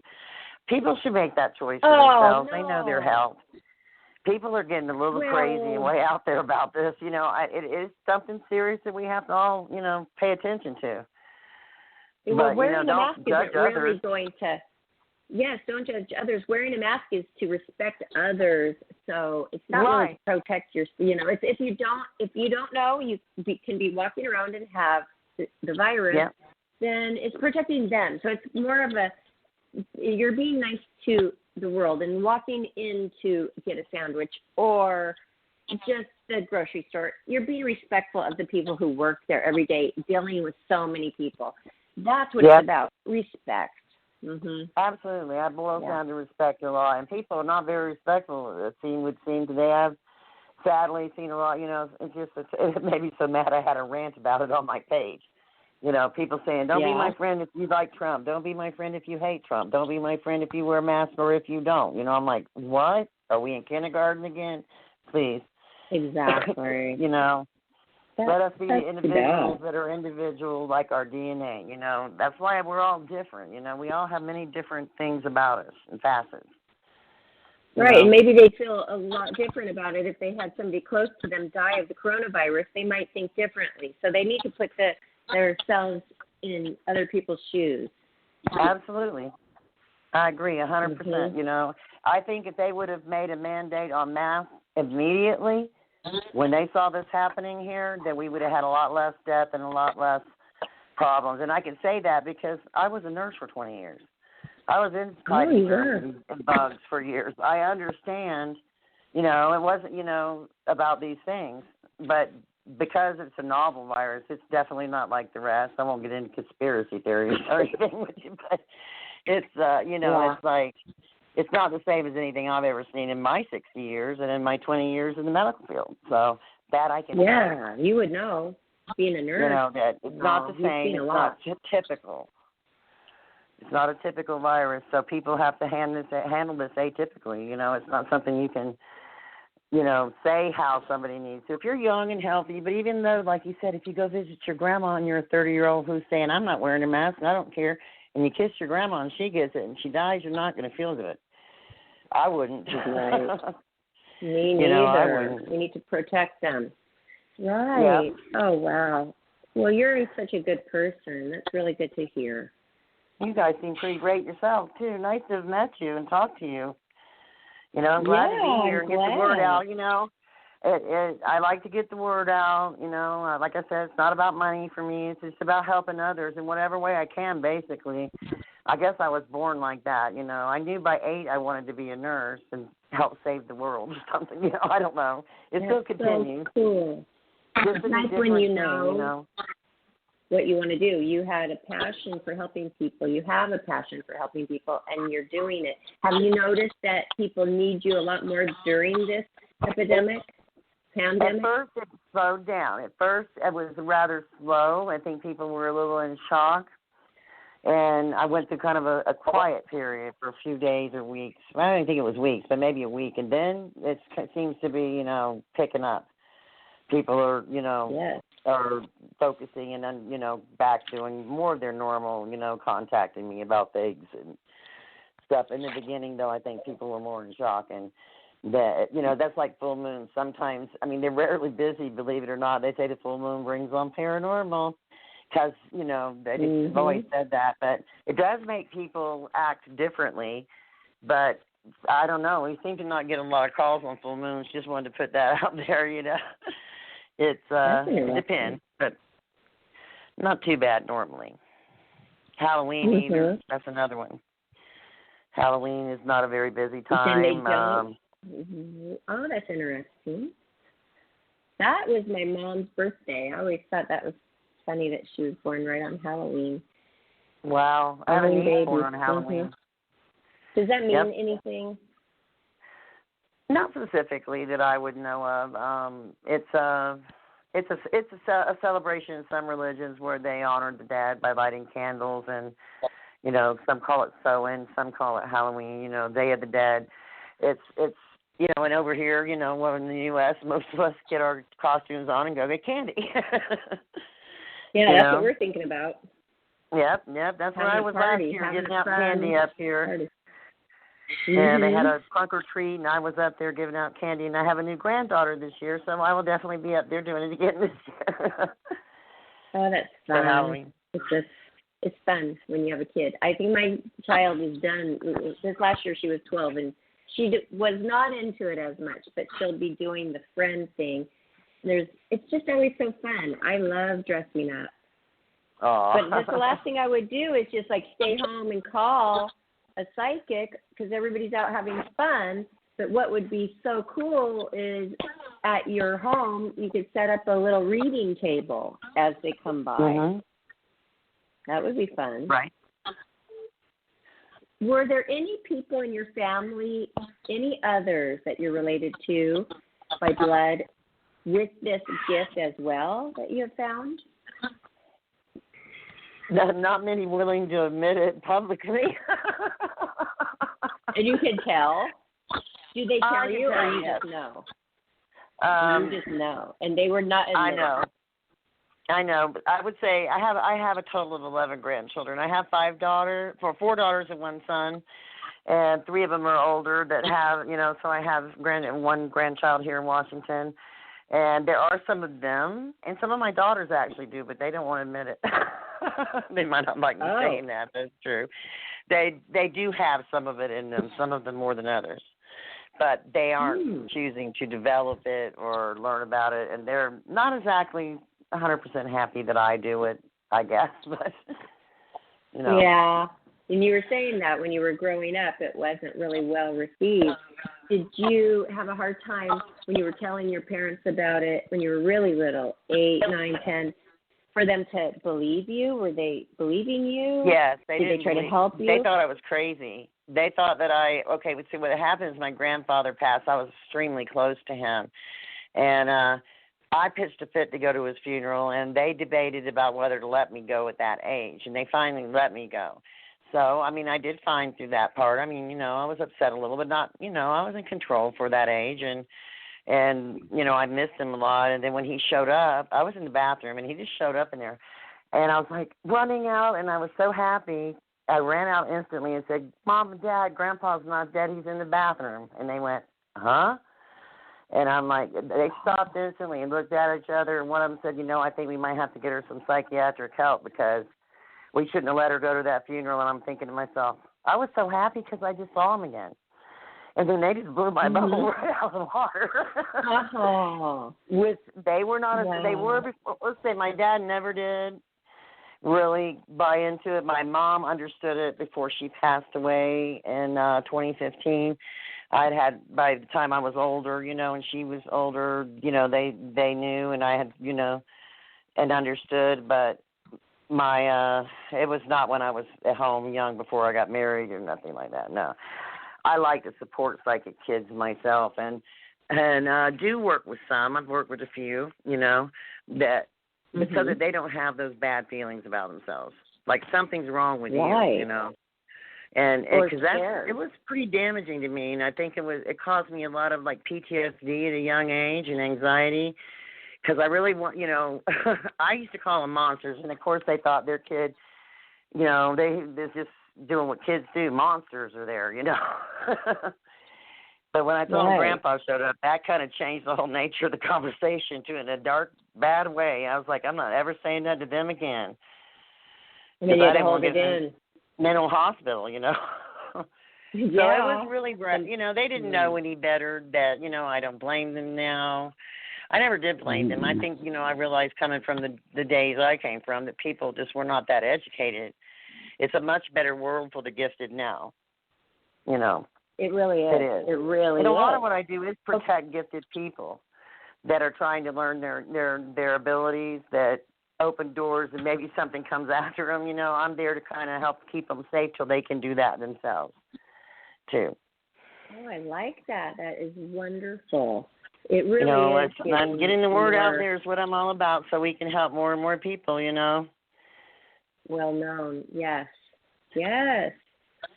People should make that choice for themselves. No. They know their health. People are getting a little crazy and way out there about this. It is something serious that we have to all, pay attention to. Well, but, wearing a mask isn't really others. going to. Yes, don't judge others. Wearing a mask is to respect others, so it's not really to protect your. It's, if you don't know, you can be walking around and have the virus. Yeah. Then it's protecting them. So it's more of you're being nice to the world and walking in to get a sandwich or just the grocery store. You're being respectful of the people who work there every day, dealing with so many people. That's what it's about, respect. Absolutely. I boil down to respect a lot. And people are not very respectful, would seem today. I've sadly seen a lot, it made me so mad I had a rant about it on my page. People saying, don't be my friend if you like Trump. Don't be my friend if you hate Trump. Don't be my friend if you wear a mask or if you don't. I'm like, what? Are we in kindergarten again? Please. Exactly. Let us be the individuals that are individual like our DNA. That's why we're all different. We all have many different things about us and facets. Right, and maybe they feel a lot different about it. If they had somebody close to them die of the coronavirus, they might think differently. So they need to put themselves in other people's shoes. Absolutely. I agree 100%. I think if they would have made a mandate on masks immediately, when they saw this happening here, then we would have had a lot less death and a lot less problems. And I can say that because I was a nurse for 20 years. I was in and bugs for years. I understand, it wasn't, about these things. But because it's a novel virus, it's definitely not like the rest. I won't get into conspiracy theories or anything with you, but it's, it's like, it's not the same as anything I've ever seen in my 60 years and in my 20 years in the medical field. So that I can say. You would know, being a nurse. That it's not the same. It's not typical. It's not a typical virus, so people have to handle this atypically. It's not something you can, say how somebody needs to. If you're young and healthy, but even though, like you said, if you go visit your grandma and you're a 30-year-old who's saying, I'm not wearing a mask and I don't care, and you kiss your grandma and she gets it and she dies, you're not going to feel good. I wouldn't. Right. Me neither. We need to protect them. Right. Yep. Oh, wow. Well, you're such a good person. That's really good to hear. You guys seem pretty great yourself, too. Nice to have met you and talked to you. You know, I'm glad to be here and get the word out, you know. I like to get the word out, you know. Like I said, it's not about money for me. It's just about helping others in whatever way I can, basically. I guess I was born like that, you know. I knew by 8 I wanted to be a nurse and help save the world or something, you know. I don't know. It still continues. So cool. It's nice when you know what you want to do. You had a passion for helping people. You have a passion for helping people, and you're doing it. Have you noticed that people need you a lot more during this pandemic? At first, it slowed down. At first, it was rather slow. I think people were a little in shock. And I went through kind of a quiet period for a few days or weeks. I don't even think it was weeks, but maybe a week. And then it seems to be, you know, picking up. People are, you know, are focusing and then, you know, back doing more of their normal, you know, contacting me about things and stuff. In the beginning, though, I think people were more in shock. And, that, you know, that's like full moon. Sometimes, I mean, they're rarely busy, believe it or not. They say the full moon brings on paranormal. Because, you know, they've always said that. But it does make people act differently. But I don't know. We seem to not get a lot of calls on full moons. Just wanted to put that out there, you know. It depends. But not too bad normally. Halloween either. That's another one. Halloween is not a very busy time. Oh, that's interesting. That was my mom's birthday. I always thought that was funny that she was born right on Halloween. Wow. I have a niece born on Halloween. Does that mean anything? Not specifically that I would know of. It's a celebration in some religions where they honor the dead by lighting candles, and you know, some call it Samhain, some call it Halloween. You know, Day of the Dead. It's you know, and over here, you know, well, in the U.S., most of us get our costumes on and go get candy. Yeah, that's what we're thinking about. Yep. That's where I was last year, getting out candy up here. And they had a trunk or treat, and I was up there giving out candy. And I have a new granddaughter this year, so I will definitely be up there doing it again this year. Oh, that's fun. Halloween. It's fun when you have a kid. I think my child is done. This last year she was 12, and she was not into it as much, but she'll be doing the friend thing. It's just always so fun. I love dressing up. But that's the last thing I would do is just like stay home and call a psychic because everybody's out having fun. But what would be so cool is at your home you could set up a little reading table as they come by. That would be fun. Right. Were there any people in your family, any others that you're related to by blood, with this gift as well that you have found? Not many willing to admit it publicly. And you can tell? Do they tell you or you just know? You just know. And they were not admitted. I know, but I would say I have a total of 11 grandchildren. I have 4 daughters and 1 son, and 3 of them are older that have, you know, so I have one grandchild here in Washington. And there are some of them, and some of my daughters actually do, but they don't want to admit it. They might not like me saying that, but it's true. They do have some of it in them, some of them more than others. But they aren't choosing to develop it or learn about it, and they're not exactly 100% happy that I do it, I guess. But, you know. Yeah. And you were saying that when you were growing up, it wasn't really well received. Did you have a hard time when you were telling your parents about it when you were really little, 8, 9, 10, for them to believe you? Were they believing you? Yes, they did. Did they try to help you? They thought I was crazy. They thought that see, what happened is my grandfather passed. I was extremely close to him. And I pitched a fit to go to his funeral, and they debated about whether to let me go at that age. And they finally let me go. So, I mean, I did fine through that part. I mean, you know, I was upset a little, but not, you know, I was in control for that age. And you know, I missed him a lot. And then when he showed up, I was in the bathroom, and he just showed up in there. And I was, like, running out, and I was so happy. I ran out instantly and said, Mom and Dad, Grandpa's not dead. He's in the bathroom. And they went, huh? And I'm like, they stopped instantly and looked at each other. And one of them said, you know, I think we might have to get her some psychiatric help because we shouldn't have let her go to that funeral. And I'm thinking to myself, I was so happy because I just saw him again. And then they just blew my bubble right out of the water. They were not, they were, let's say my dad never did really buy into it. My mom understood it before she passed away in 2015. By the time I was older, and she was older, they knew, and I had, and understood, but it was not when I was at home young before I got married or nothing like that. No. I like to support psychic kids myself, and do work with some. I've worked with a few, that because they don't have those bad feelings about themselves, like something's wrong with you, and because it was pretty damaging to me, and I think it caused me a lot of like PTSD at a young age and anxiety, because I really want, I used to call them monsters, and of course they thought their kid, they're just doing what kids do. Monsters are there, But when I told him Grandpa showed up, that kind of changed the whole nature of the conversation in a dark, bad way. I was like, I'm not ever saying that to them again. And then you had to hold it in. Mental hospital, So it was really rough. They didn't know any better. That I don't blame them now. I never did blame them. I think I realized coming from the days I came from that people just were not that educated. It's a much better world for the gifted now, It really is. It is. It really is. And a lot of what I do is protect gifted people that are trying to learn their abilities, that open doors, and maybe something comes after them. I'm there to kind of help keep them safe till they can do that themselves, too. Oh, I like that. That is wonderful. It really is. I'm getting the word out there is what I'm all about, so we can help more and more people, Well known, yes. Yes.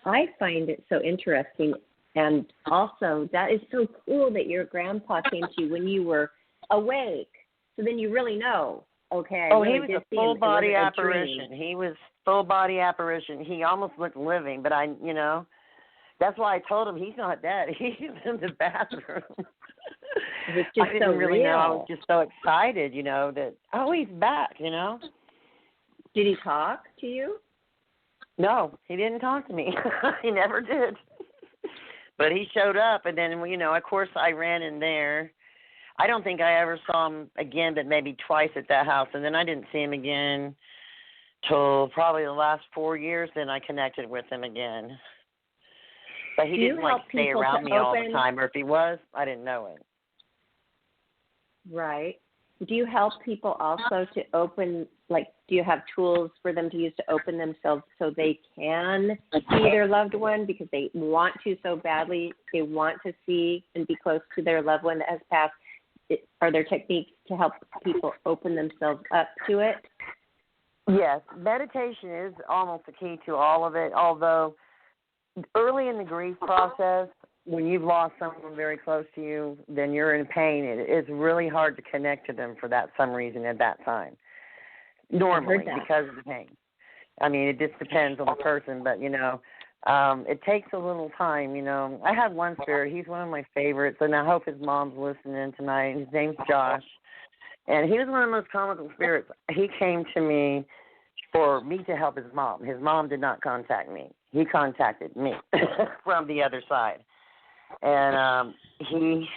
I find it so interesting. And also, that is so cool that your grandpa came to you when you were awake. So then you really know, okay. He was a full-body apparition. He was full-body apparition. He almost looked living, but that's why I told him he's not dead. He's in the bathroom. It's just I didn't really real. know. I was just so excited, that, he's back, Did he talk to you? No, he didn't talk to me. He never did. But he showed up, and then, of course, I ran in there. I don't think I ever saw him again, but maybe twice at that house, and then I didn't see him again till probably the last 4 years. Then I connected with him again. But he didn't, stay around me all the time, or if he was, I didn't know it. Right. Do you help people also to open, do you have tools for them to use to open themselves so they can see their loved one because they want to so badly? They want to see and be close to their loved one that has passed. Are there techniques to help people open themselves up to it? Yes. Meditation is almost the key to all of it, although early in the grief process, when you've lost someone very close to you, then you're in pain. It's really hard to connect to them for some reason at that time, normally, because of the pain. I mean, it just depends on the person, but, it takes a little time, I have one spirit. He's one of my favorites, and I hope his mom's listening tonight. His name's Josh, and he was one of the most comical spirits. He came to me for me to help his mom. His mom did not contact me. He contacted me from the other side. And he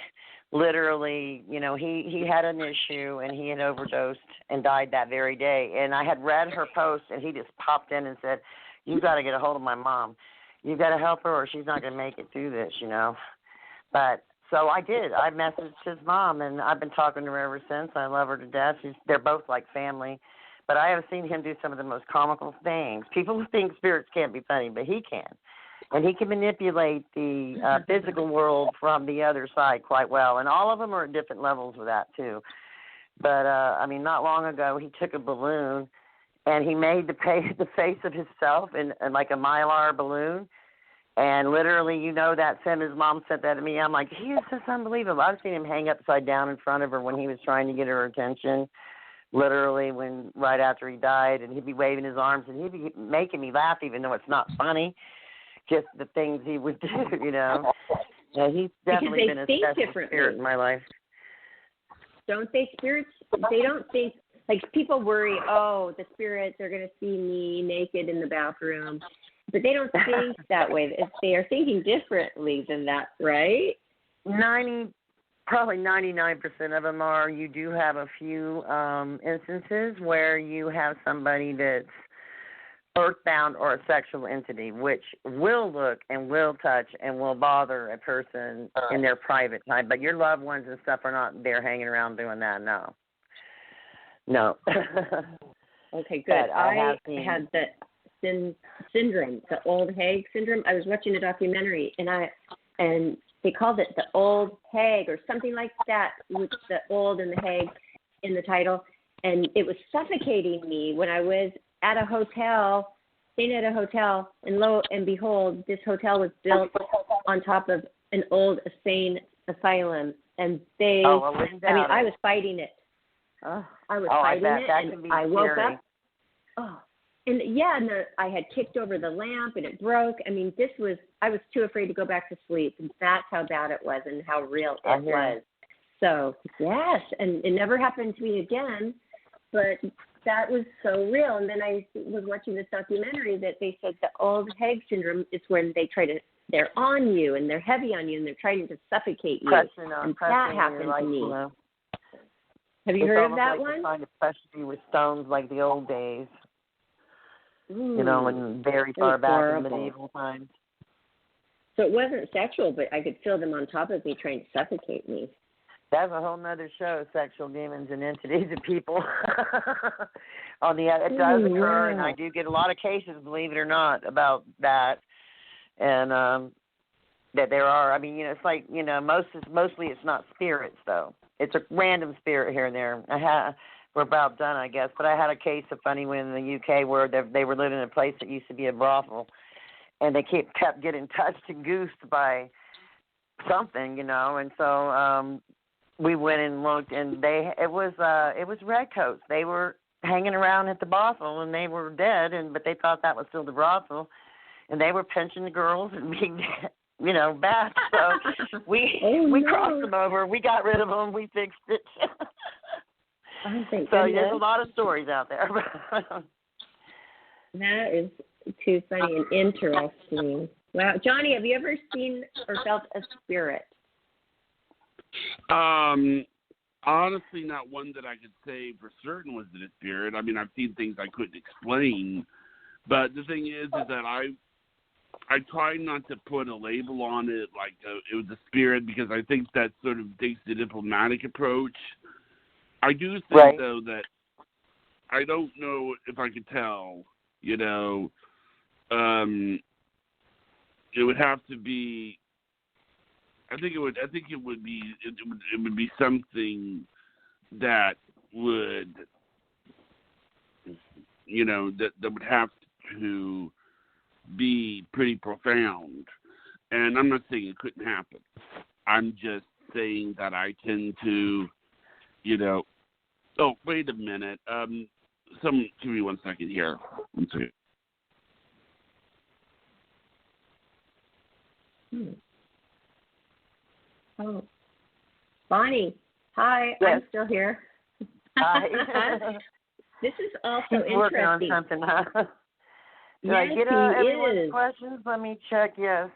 literally, he had an issue, and he had overdosed and died that very day. And I had read her post, and he just popped in and said, "You got to get a hold of my mom. You got to help her, or she's not going to make it through this, But so I did. I messaged his mom, and I've been talking to her ever since. I love her to death. They're both like family. But I have seen him do some of the most comical things. People think spirits can't be funny, but he can. And he can manipulate the physical world from the other side quite well. And all of them are at different levels with that, too. But, not long ago, he took a balloon, and he made the face of himself in like a Mylar balloon. And literally, that his mom sent that to me. I'm like, he is just unbelievable. I've seen him hang upside down in front of her when he was trying to get her attention. Literally, right after he died, and he'd be waving his arms, and he'd be making me laugh, even though it's not funny. Just the things he would do, Yeah, he's definitely been a special spirit in my life. Don't they? Spirits, they don't think Like people worry, oh, the spirits are going to see me naked in the bathroom, but they don't think that way. They are thinking differently than that, right? Probably 99% of them are. You do have a few instances where you have somebody that's earthbound or a sexual entity, which will look and will touch and will bother a person in their private time. But your loved ones and stuff are not there hanging around doing that. No. Okay, good. I had the syndrome, the old hag syndrome. I was watching a documentary, and they called it the old hag or something like that, with the old and the hag in the title. And it was suffocating me when I was at a hotel, staying at a hotel, and lo and behold, this hotel was built on top of an old insane asylum. And I was fighting it. I was fighting it, and I woke up. I had kicked over the lamp, and it broke. I mean, I was too afraid to go back to sleep, and that's how bad it was and how real it was. So, yes, and it never happened to me again, but that was so real. And then I was watching this documentary that they said the old hag syndrome is when they're on you, and they're heavy on you, and they're trying to suffocate you. And that happened to me. Have you heard of that one? Trying to pressure you with stones like the old days. Ooh, and very far back in medieval times. So it wasn't sexual, but I could feel them on top of me trying to suffocate me. That's a whole nother show, sexual demons and entities and people. It does occur, and I do get a lot of cases, believe it or not, about that. And that there are, it's like, mostly it's not spirits, though. It's a random spirit here and there. We're about done, I guess. But I had a case of funny one in the UK where they were living in a place that used to be a brothel, and they kept getting touched and goosed by something, And so we went and looked, and it was redcoats. They were hanging around at the brothel, and they were dead, but they thought that was still the brothel, and they were pinching the girls and being bad. So we crossed them over. We got rid of them. We fixed it. So there's a lot of stories out there. That is too funny and interesting. Wow. Johnny, have you ever seen or felt a spirit? Honestly, not one that I could say for certain was it a spirit. I mean, I've seen things I couldn't explain. But the thing is that I try not to put a label on it like it was a spirit, because I think that sort of takes the diplomatic approach. I do think, though, that I don't know if I could tell, it would have to be, it would be something that would, that would have to be pretty profound. And I'm not saying it couldn't happen. I'm just saying that I tend to, oh, wait a minute. Give me 1 second here. 1 second. Oh, Bonnie. Hi, yes. I'm still here. Hi. This is also interesting. Working on something, huh? Did I get everyone's questions? Let me check. Yes.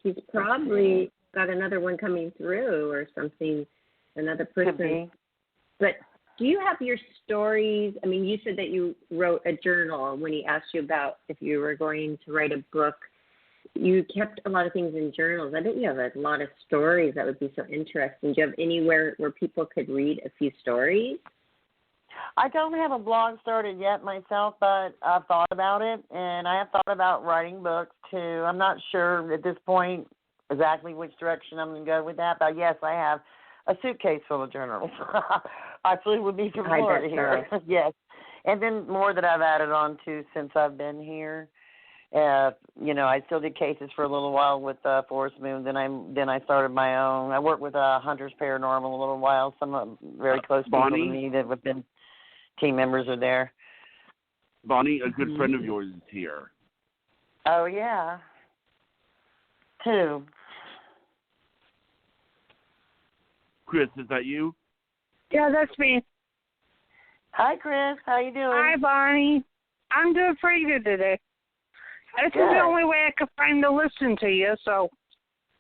He's probably got another one coming through or something. Another person. Could be. But do you have your stories? I mean, you said that you wrote a journal when he asked you about if you were going to write a book. You kept a lot of things in journals. I bet you have a lot of stories that would be so interesting. Do you have anywhere where people could read a few stories? I don't have a blog started yet myself, but I've thought about it, and I have thought about writing books too. I'm not sure at this point exactly which direction I'm going to go with that, but yes, I have a suitcase full of journals. I flew with me from Florida here. Yes. And then more that I've added on to since I've been here. I still did cases for a little while with Forest Moon. Then I started my own. I worked with Hunters Paranormal a little while. Some very close people to me that have been team members are there. Bonnie, a good friend of yours is here. Oh, yeah. Who? Chris, is that you? Yeah, that's me. Hi, Chris. How you doing? Hi, Bonnie. I'm doing pretty good today. This is the only way I could find to listen to you, so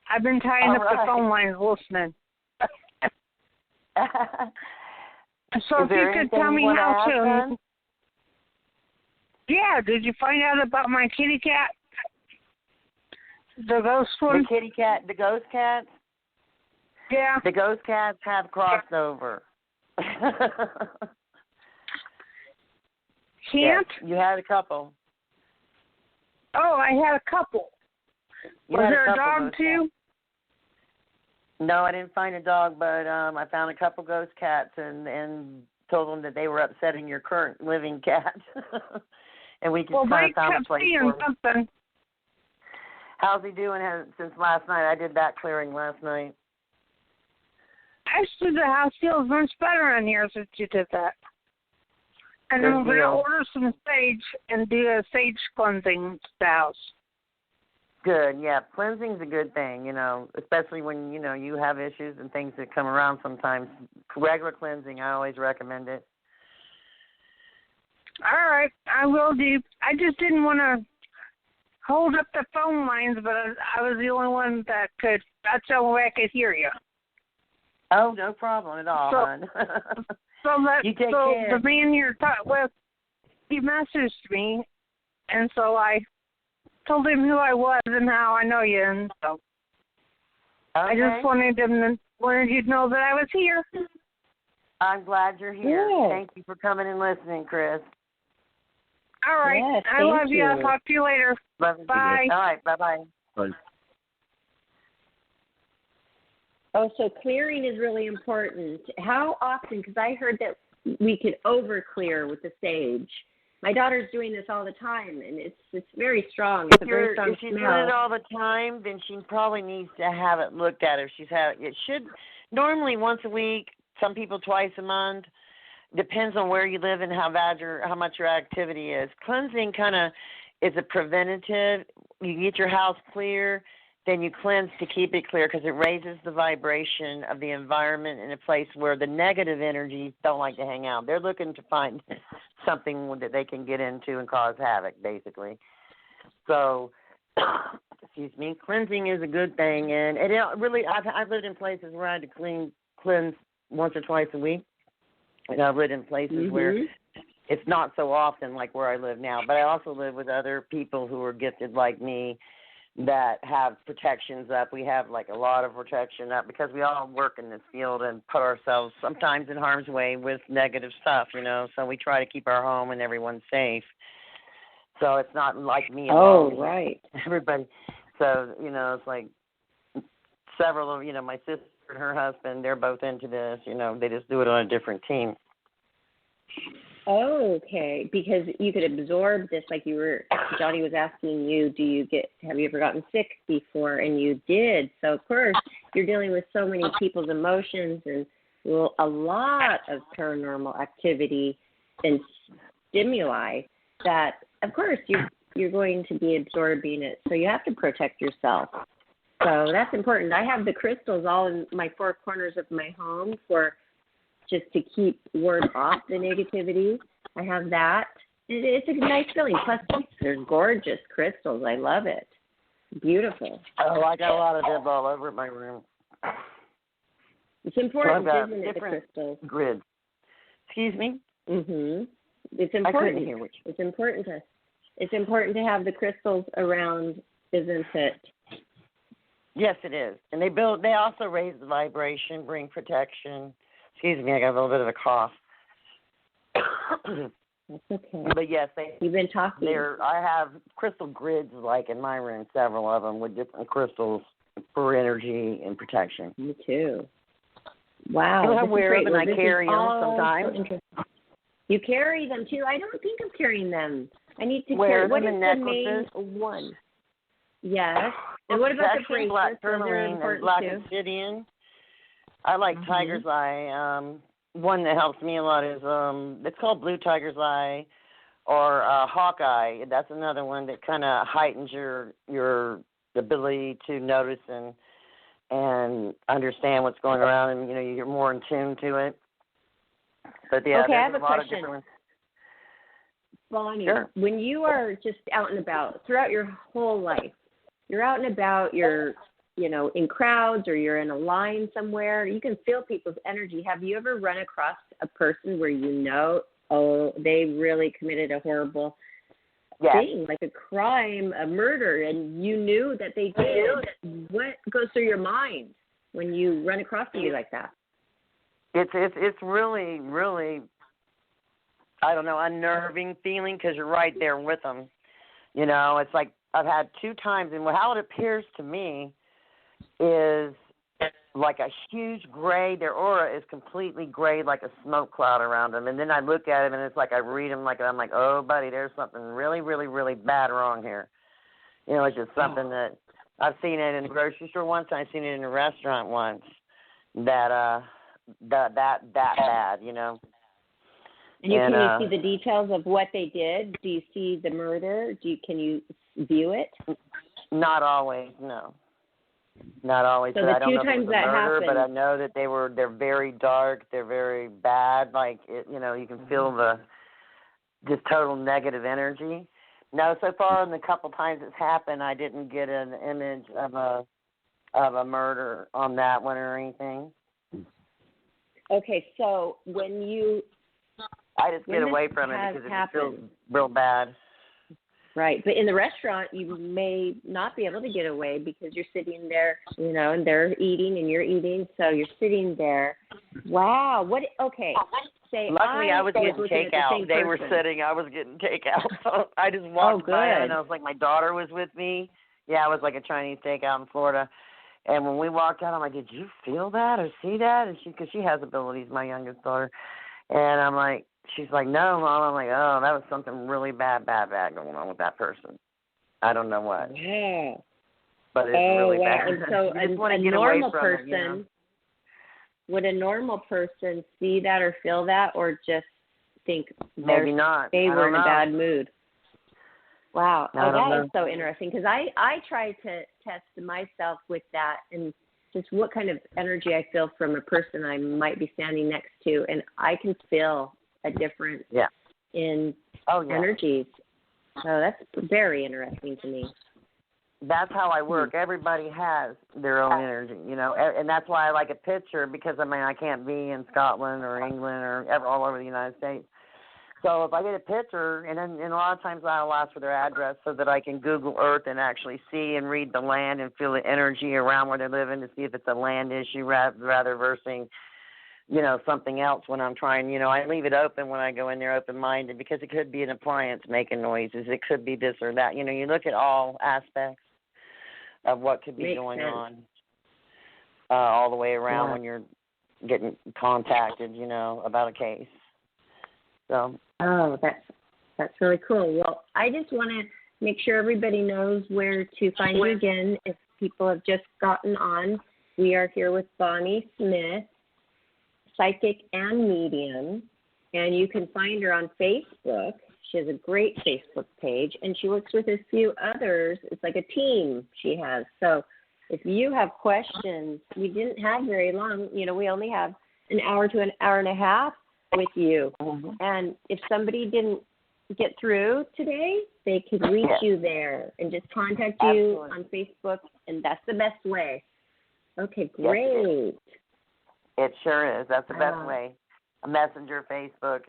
I've been tying up the phone lines listening. So if you could tell me how soon. Yeah, did you find out about my kitty cat? The ghost one? The kitty cat, the ghost cats? Yeah. The ghost cats have crossed over. Can't? Yes, you had a couple. Oh, I had a couple. Was there a dog too? No, I didn't find a dog, but I found a couple ghost cats and told them that they were upsetting your current living cat. And we just kind of found a place for him. Something. How's he doing since last night? I did that clearing last night. Actually, the house feels much better in here since you did that. And then we're going to order some sage and do a sage cleansing to the house. Good, yeah. Cleansing's a good thing, especially when, you have issues and things that come around sometimes. Regular cleansing, I always recommend it. All right, I will do. I just didn't want to hold up the phone lines, but I was the only one that could. That's the only way I could hear you. Oh, no problem at all, hon. You take care. The man you're talking with, he messaged me, and so I told him who I was and how I know you, and so I just wanted you to know that I was here. I'm glad you're here. Good. Thank you for coming and listening, Chris. All right. Yes, I love you. I'll talk to you later. Bye. All right. Bye-bye. Bye. Oh, so clearing is really important. How often? Because I heard that we could over-clear with the sage. My daughter's doing this all the time, and it's very strong. It's a very strong If she's smell. doing it all the time, then she probably needs to have it looked at. It should normally once a week. Some people twice a month. Depends on where you live and how much your activity is. Cleansing kind of is a preventative. You get your house clear, then you cleanse to keep it clear because it raises the vibration of the environment in a place where the negative energies don't like to hang out. They're looking to find something that they can get into and cause havoc, basically. So, excuse me, cleansing is a good thing, and it really. I've lived in places where I had to cleanse once or twice a week. And I've lived in places where it's not so often like where I live now. But I also live with other people who are gifted like me that have protections up. We have like a lot of protection up because we all work in this field and put ourselves sometimes in harm's way with negative stuff, So we try to keep our home and everyone safe. So it's not like me alone. Oh, right. Everybody. So, it's like several of, my sister and her husband, they're both into this, they just do it on a different team. Oh, okay. Because you could absorb this, like Johnny was asking you, have you ever gotten sick before? And you did. So, of course, you're dealing with so many people's emotions and a lot of paranormal activity and stimuli that, of course, you're going to be absorbing it. So you have to protect yourself. So that's important. I have the crystals all in my four corners of my home just to keep ward off the negativity. I have that. It's a nice feeling. Plus, they're gorgeous crystals. I love it. Beautiful. Oh, I got a lot of them all over my room. It's important, so isn't it, the crystals? Grids. Excuse me? Mm-hmm. It's important. I couldn't hear what you... It's important to have the crystals around, isn't it? Yes, it is. And they also raise the vibration, bring protection. Excuse me, I got a little bit of a cough. That's okay. But yes, you've been talking. I have crystal grids like in my room, several of them with different crystals for energy and protection. Me too. Wow. I wear them and I carry them sometimes. So you carry them too? I don't think of carrying them. I need to wear carry. What is the main one? Yes. And what about the bracelets? Black tourmaline and black too? obsidian. I like tiger's eye. One that helps me a lot is it's called blue tiger's eye or hawkeye. That's another one that kind of heightens your ability to notice and understand what's going around, and you're more in tune to it. But yeah, okay, I there's have a lot question. of different. Bonnie, Sure. when you are just out and about throughout your whole life, you're out and about, you're, in crowds or you're in a line somewhere, you can feel people's energy. Have you ever run across a person where they really committed a horrible thing, like a crime, a murder, and you knew that they did? What goes through your mind when you run across somebody like that? It's really, really, I don't know, unnerving feeling because you're right there with them. It's like I've had 2 times, and how it appears to me is like a huge gray. Their aura is completely gray, like a smoke cloud around them. And then I look at them, and it's like I read them, I'm like, oh, buddy, there's something really, really, really bad wrong here. It's just something that I've seen it in the grocery store once, and I've seen it in a restaurant once. That bad, And can you see the details of what they did? Do you see the murder? Can you view it? Not always, no. Not always. So but the I don't 2 know times if it was that a murder, happened, but I know that they're very dark. They're very bad. Like you can feel the just total negative energy. No, so far in the couple times it's happened, I didn't get an image of a murder on that one or anything. Okay, so I just get away from it because it feels real bad. Right, but in the restaurant, you may not be able to get away because you're sitting there, and they're eating and you're eating, so you're sitting there. Wow, okay. Luckily, I was getting takeout. They were sitting, I was getting takeout. So I just walked by them, and I was like, my daughter was with me. Yeah, it was like a Chinese takeout in Florida. And when we walked out, I'm like, did you feel that or see that? And because she has abilities, my youngest daughter. And I'm like, she's like, no, Mom. I'm like, oh, that was something really bad going on with that person. I don't know what. Yeah. But it's really bad. And so a normal person, would a normal person see that or feel that or just think maybe not. They were in a bad mood? Wow. That is so interesting because I try to test myself with that and just what kind of energy I feel from a person I might be standing next to, and I can feel a difference in energies. So that's very interesting to me. That's how I work. Everybody has their own energy, and that's why I like a picture because, I can't be in Scotland or England or all over the United States. So if I get a picture, and a lot of times I'll ask for their address so that I can Google Earth and actually see and read the land and feel the energy around where they're living to see if it's a land issue rather versus, something else when I'm trying. I leave it open when I go in there open-minded because it could be an appliance making noises. It could be this or that. You look at all aspects of what could be going on all the way around when you're getting contacted, about a case. So. Oh, that's really cool. Well, I just want to make sure everybody knows where to find you again. If people have just gotten on, we are here with Bonnie Smith, psychic and medium, and you can find her on Facebook. She has a great Facebook page, and she works with a few others. It's like a team she has. So if you have questions, we didn't have very long. We only have an hour to an hour and a half with you. And if somebody didn't get through today, they could reach you there and just contact you on Facebook, and that's the best way. Okay, great. It sure is. That's the best way. A messenger, Facebook,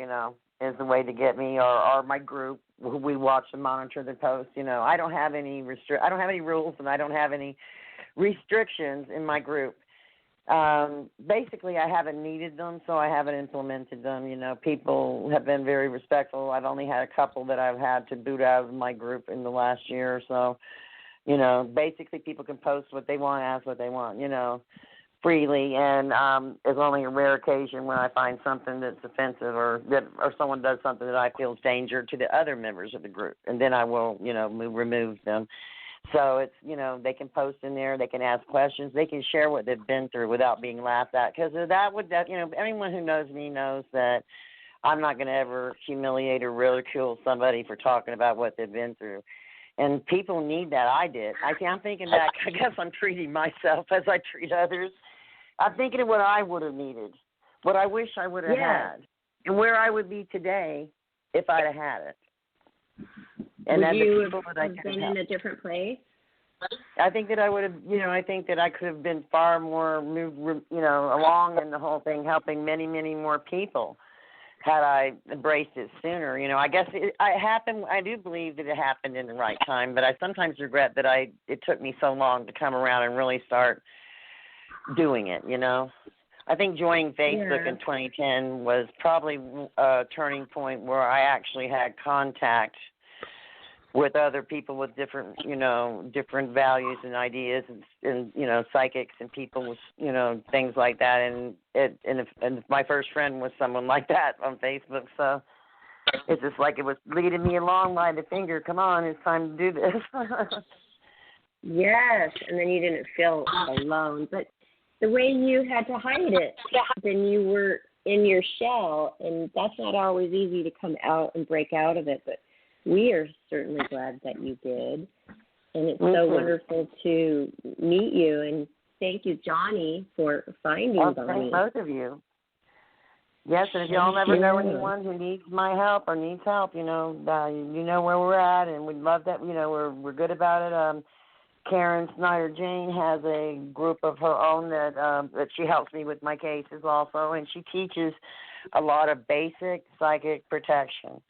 is the way to get me, or my group. We watch and monitor the posts. I don't have any I don't have any rules, and I don't have any restrictions in my group. Basically, I haven't needed them, so I haven't implemented them. People have been very respectful. I've only had a couple that I've had to boot out of my group in the last year or so. Basically, people can post what they want, ask what they want, freely. And it's only a rare occasion when I find something that's offensive or someone does something that I feel is danger to the other members of the group, and then I will, remove them. So it's, they can post in there, they can ask questions, they can share what they've been through without being laughed at. Because anyone who knows me knows that I'm not going to ever humiliate or ridicule somebody for talking about what they've been through. And people need that. I did. I'm thinking back, I guess I'm treating myself as I treat others. I'm thinking of what I would have needed, what I wish I would have had. and where I would be today if I'd have had it. And would then you the people that I have could been help. in a different place? I think that I would have, I think that I could have been far more moved, along in the whole thing, helping many, many more people had I embraced it sooner. I guess it happened. I do believe that it happened in the right time, but I sometimes regret that it took me so long to come around and really start doing it. I think joining Facebook in 2010 was probably a turning point where I actually had contact with other people with different values and ideas and psychics and people with, things like that. And if my first friend was someone like that on Facebook. So it's just like it was leading me along by the finger. Come on, it's time to do this. Yes. And then you didn't feel alone. But the way you had to hide it, then you were in your shell. And that's not always easy to come out and break out of it. But we are certainly glad that you did, and it's so wonderful to meet you. And thank you, Johnny, for finding Bonnie. Thank both of you. Yes, and if y'all ever know anyone who needs my help or needs help, you know where we're at, and we'd love that. We're good about it. Karen Snyder Jane has a group of her own that she helps me with my cases also, and she teaches a lot of basic psychic protection.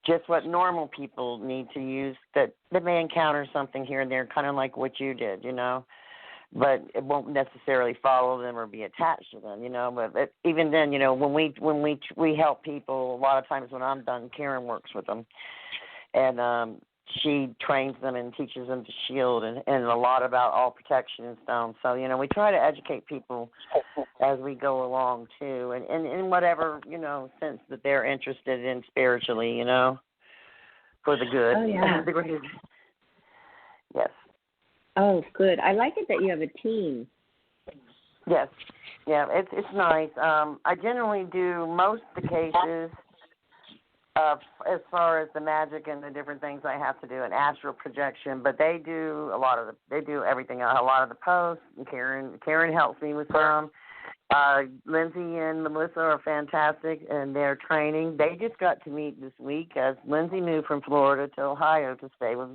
Just what normal people need to use that may encounter something here and there, kind of like what you did, but it won't necessarily follow them or be attached to them, But even then, when we help people, a lot of times when I'm done, Karen works with them, and she trains them and teaches them to shield and a lot about all protection and stuff. So we try to educate people as we go along too, and in whatever sense that they're interested in spiritually, for the good. Oh yeah. Yes. Oh, good. I like it that you have a team. Yes. Yeah, it's nice. I generally do most of the cases as far as the magic and the different things I have to do in astral projection, but they do everything, a lot of the posts, and Karen helps me with some. Lindsay and Melissa are fantastic in their training. They just got to meet this week as Lindsay moved from Florida to Ohio to stay with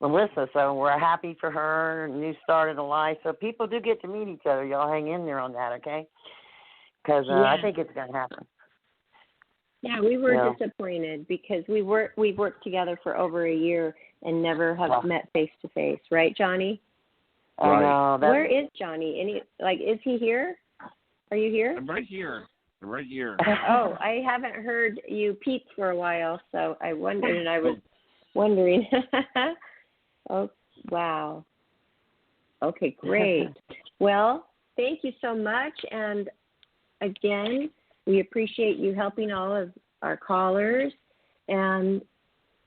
Melissa, so we're happy for her, new start in life. So people do get to meet each other. Y'all hang in there on that, okay? Because I think it's going to happen. Yeah, we were disappointed because we've worked together for over a year and never have met face to face, right, Johnny? I know. Where is Johnny? Is he here? Are you here? I'm right here. Oh, I haven't heard you peep for a while, so I wondered, and I was wondering. Oh, wow. Okay, great. Well, thank you so much, and again, we appreciate you helping all of our callers, and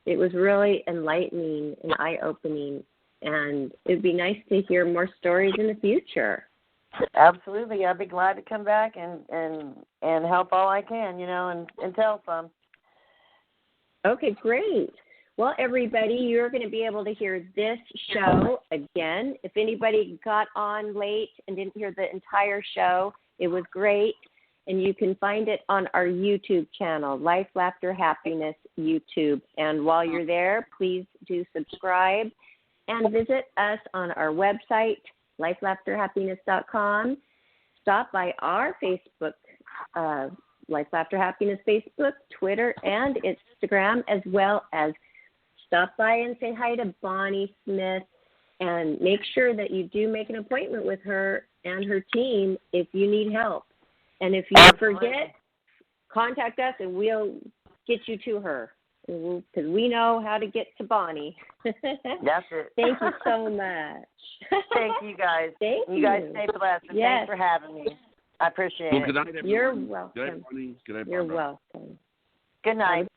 it was really enlightening and eye-opening, and it would be nice to hear more stories in the future. Absolutely. I'd be glad to come back and help all I can, and tell some. Okay, great. Well, everybody, you're going to be able to hear this show again. If anybody got on late and didn't hear the entire show, it was great. And you can find it on our YouTube channel, Life, Laughter, Happiness YouTube. And while you're there, please do subscribe and visit us on our website, lifelaughterhappiness.com. Stop by our Facebook, Life, Laughter, Happiness Facebook, Twitter, and Instagram, as well as stop by and say hi to Bonnie Smith, and make sure that you do make an appointment with her and her team if you need help. And if you forget, contact us and we'll get you to her, because we know how to get to Bonnie. That's it. Thank you so much. Thank you, guys. Thank you. You guys stay blessed. And thanks for having me. I appreciate it. Good night, everyone. You're welcome. Good night, Bonnie. Good night, You're Barbara. welcome. Good night.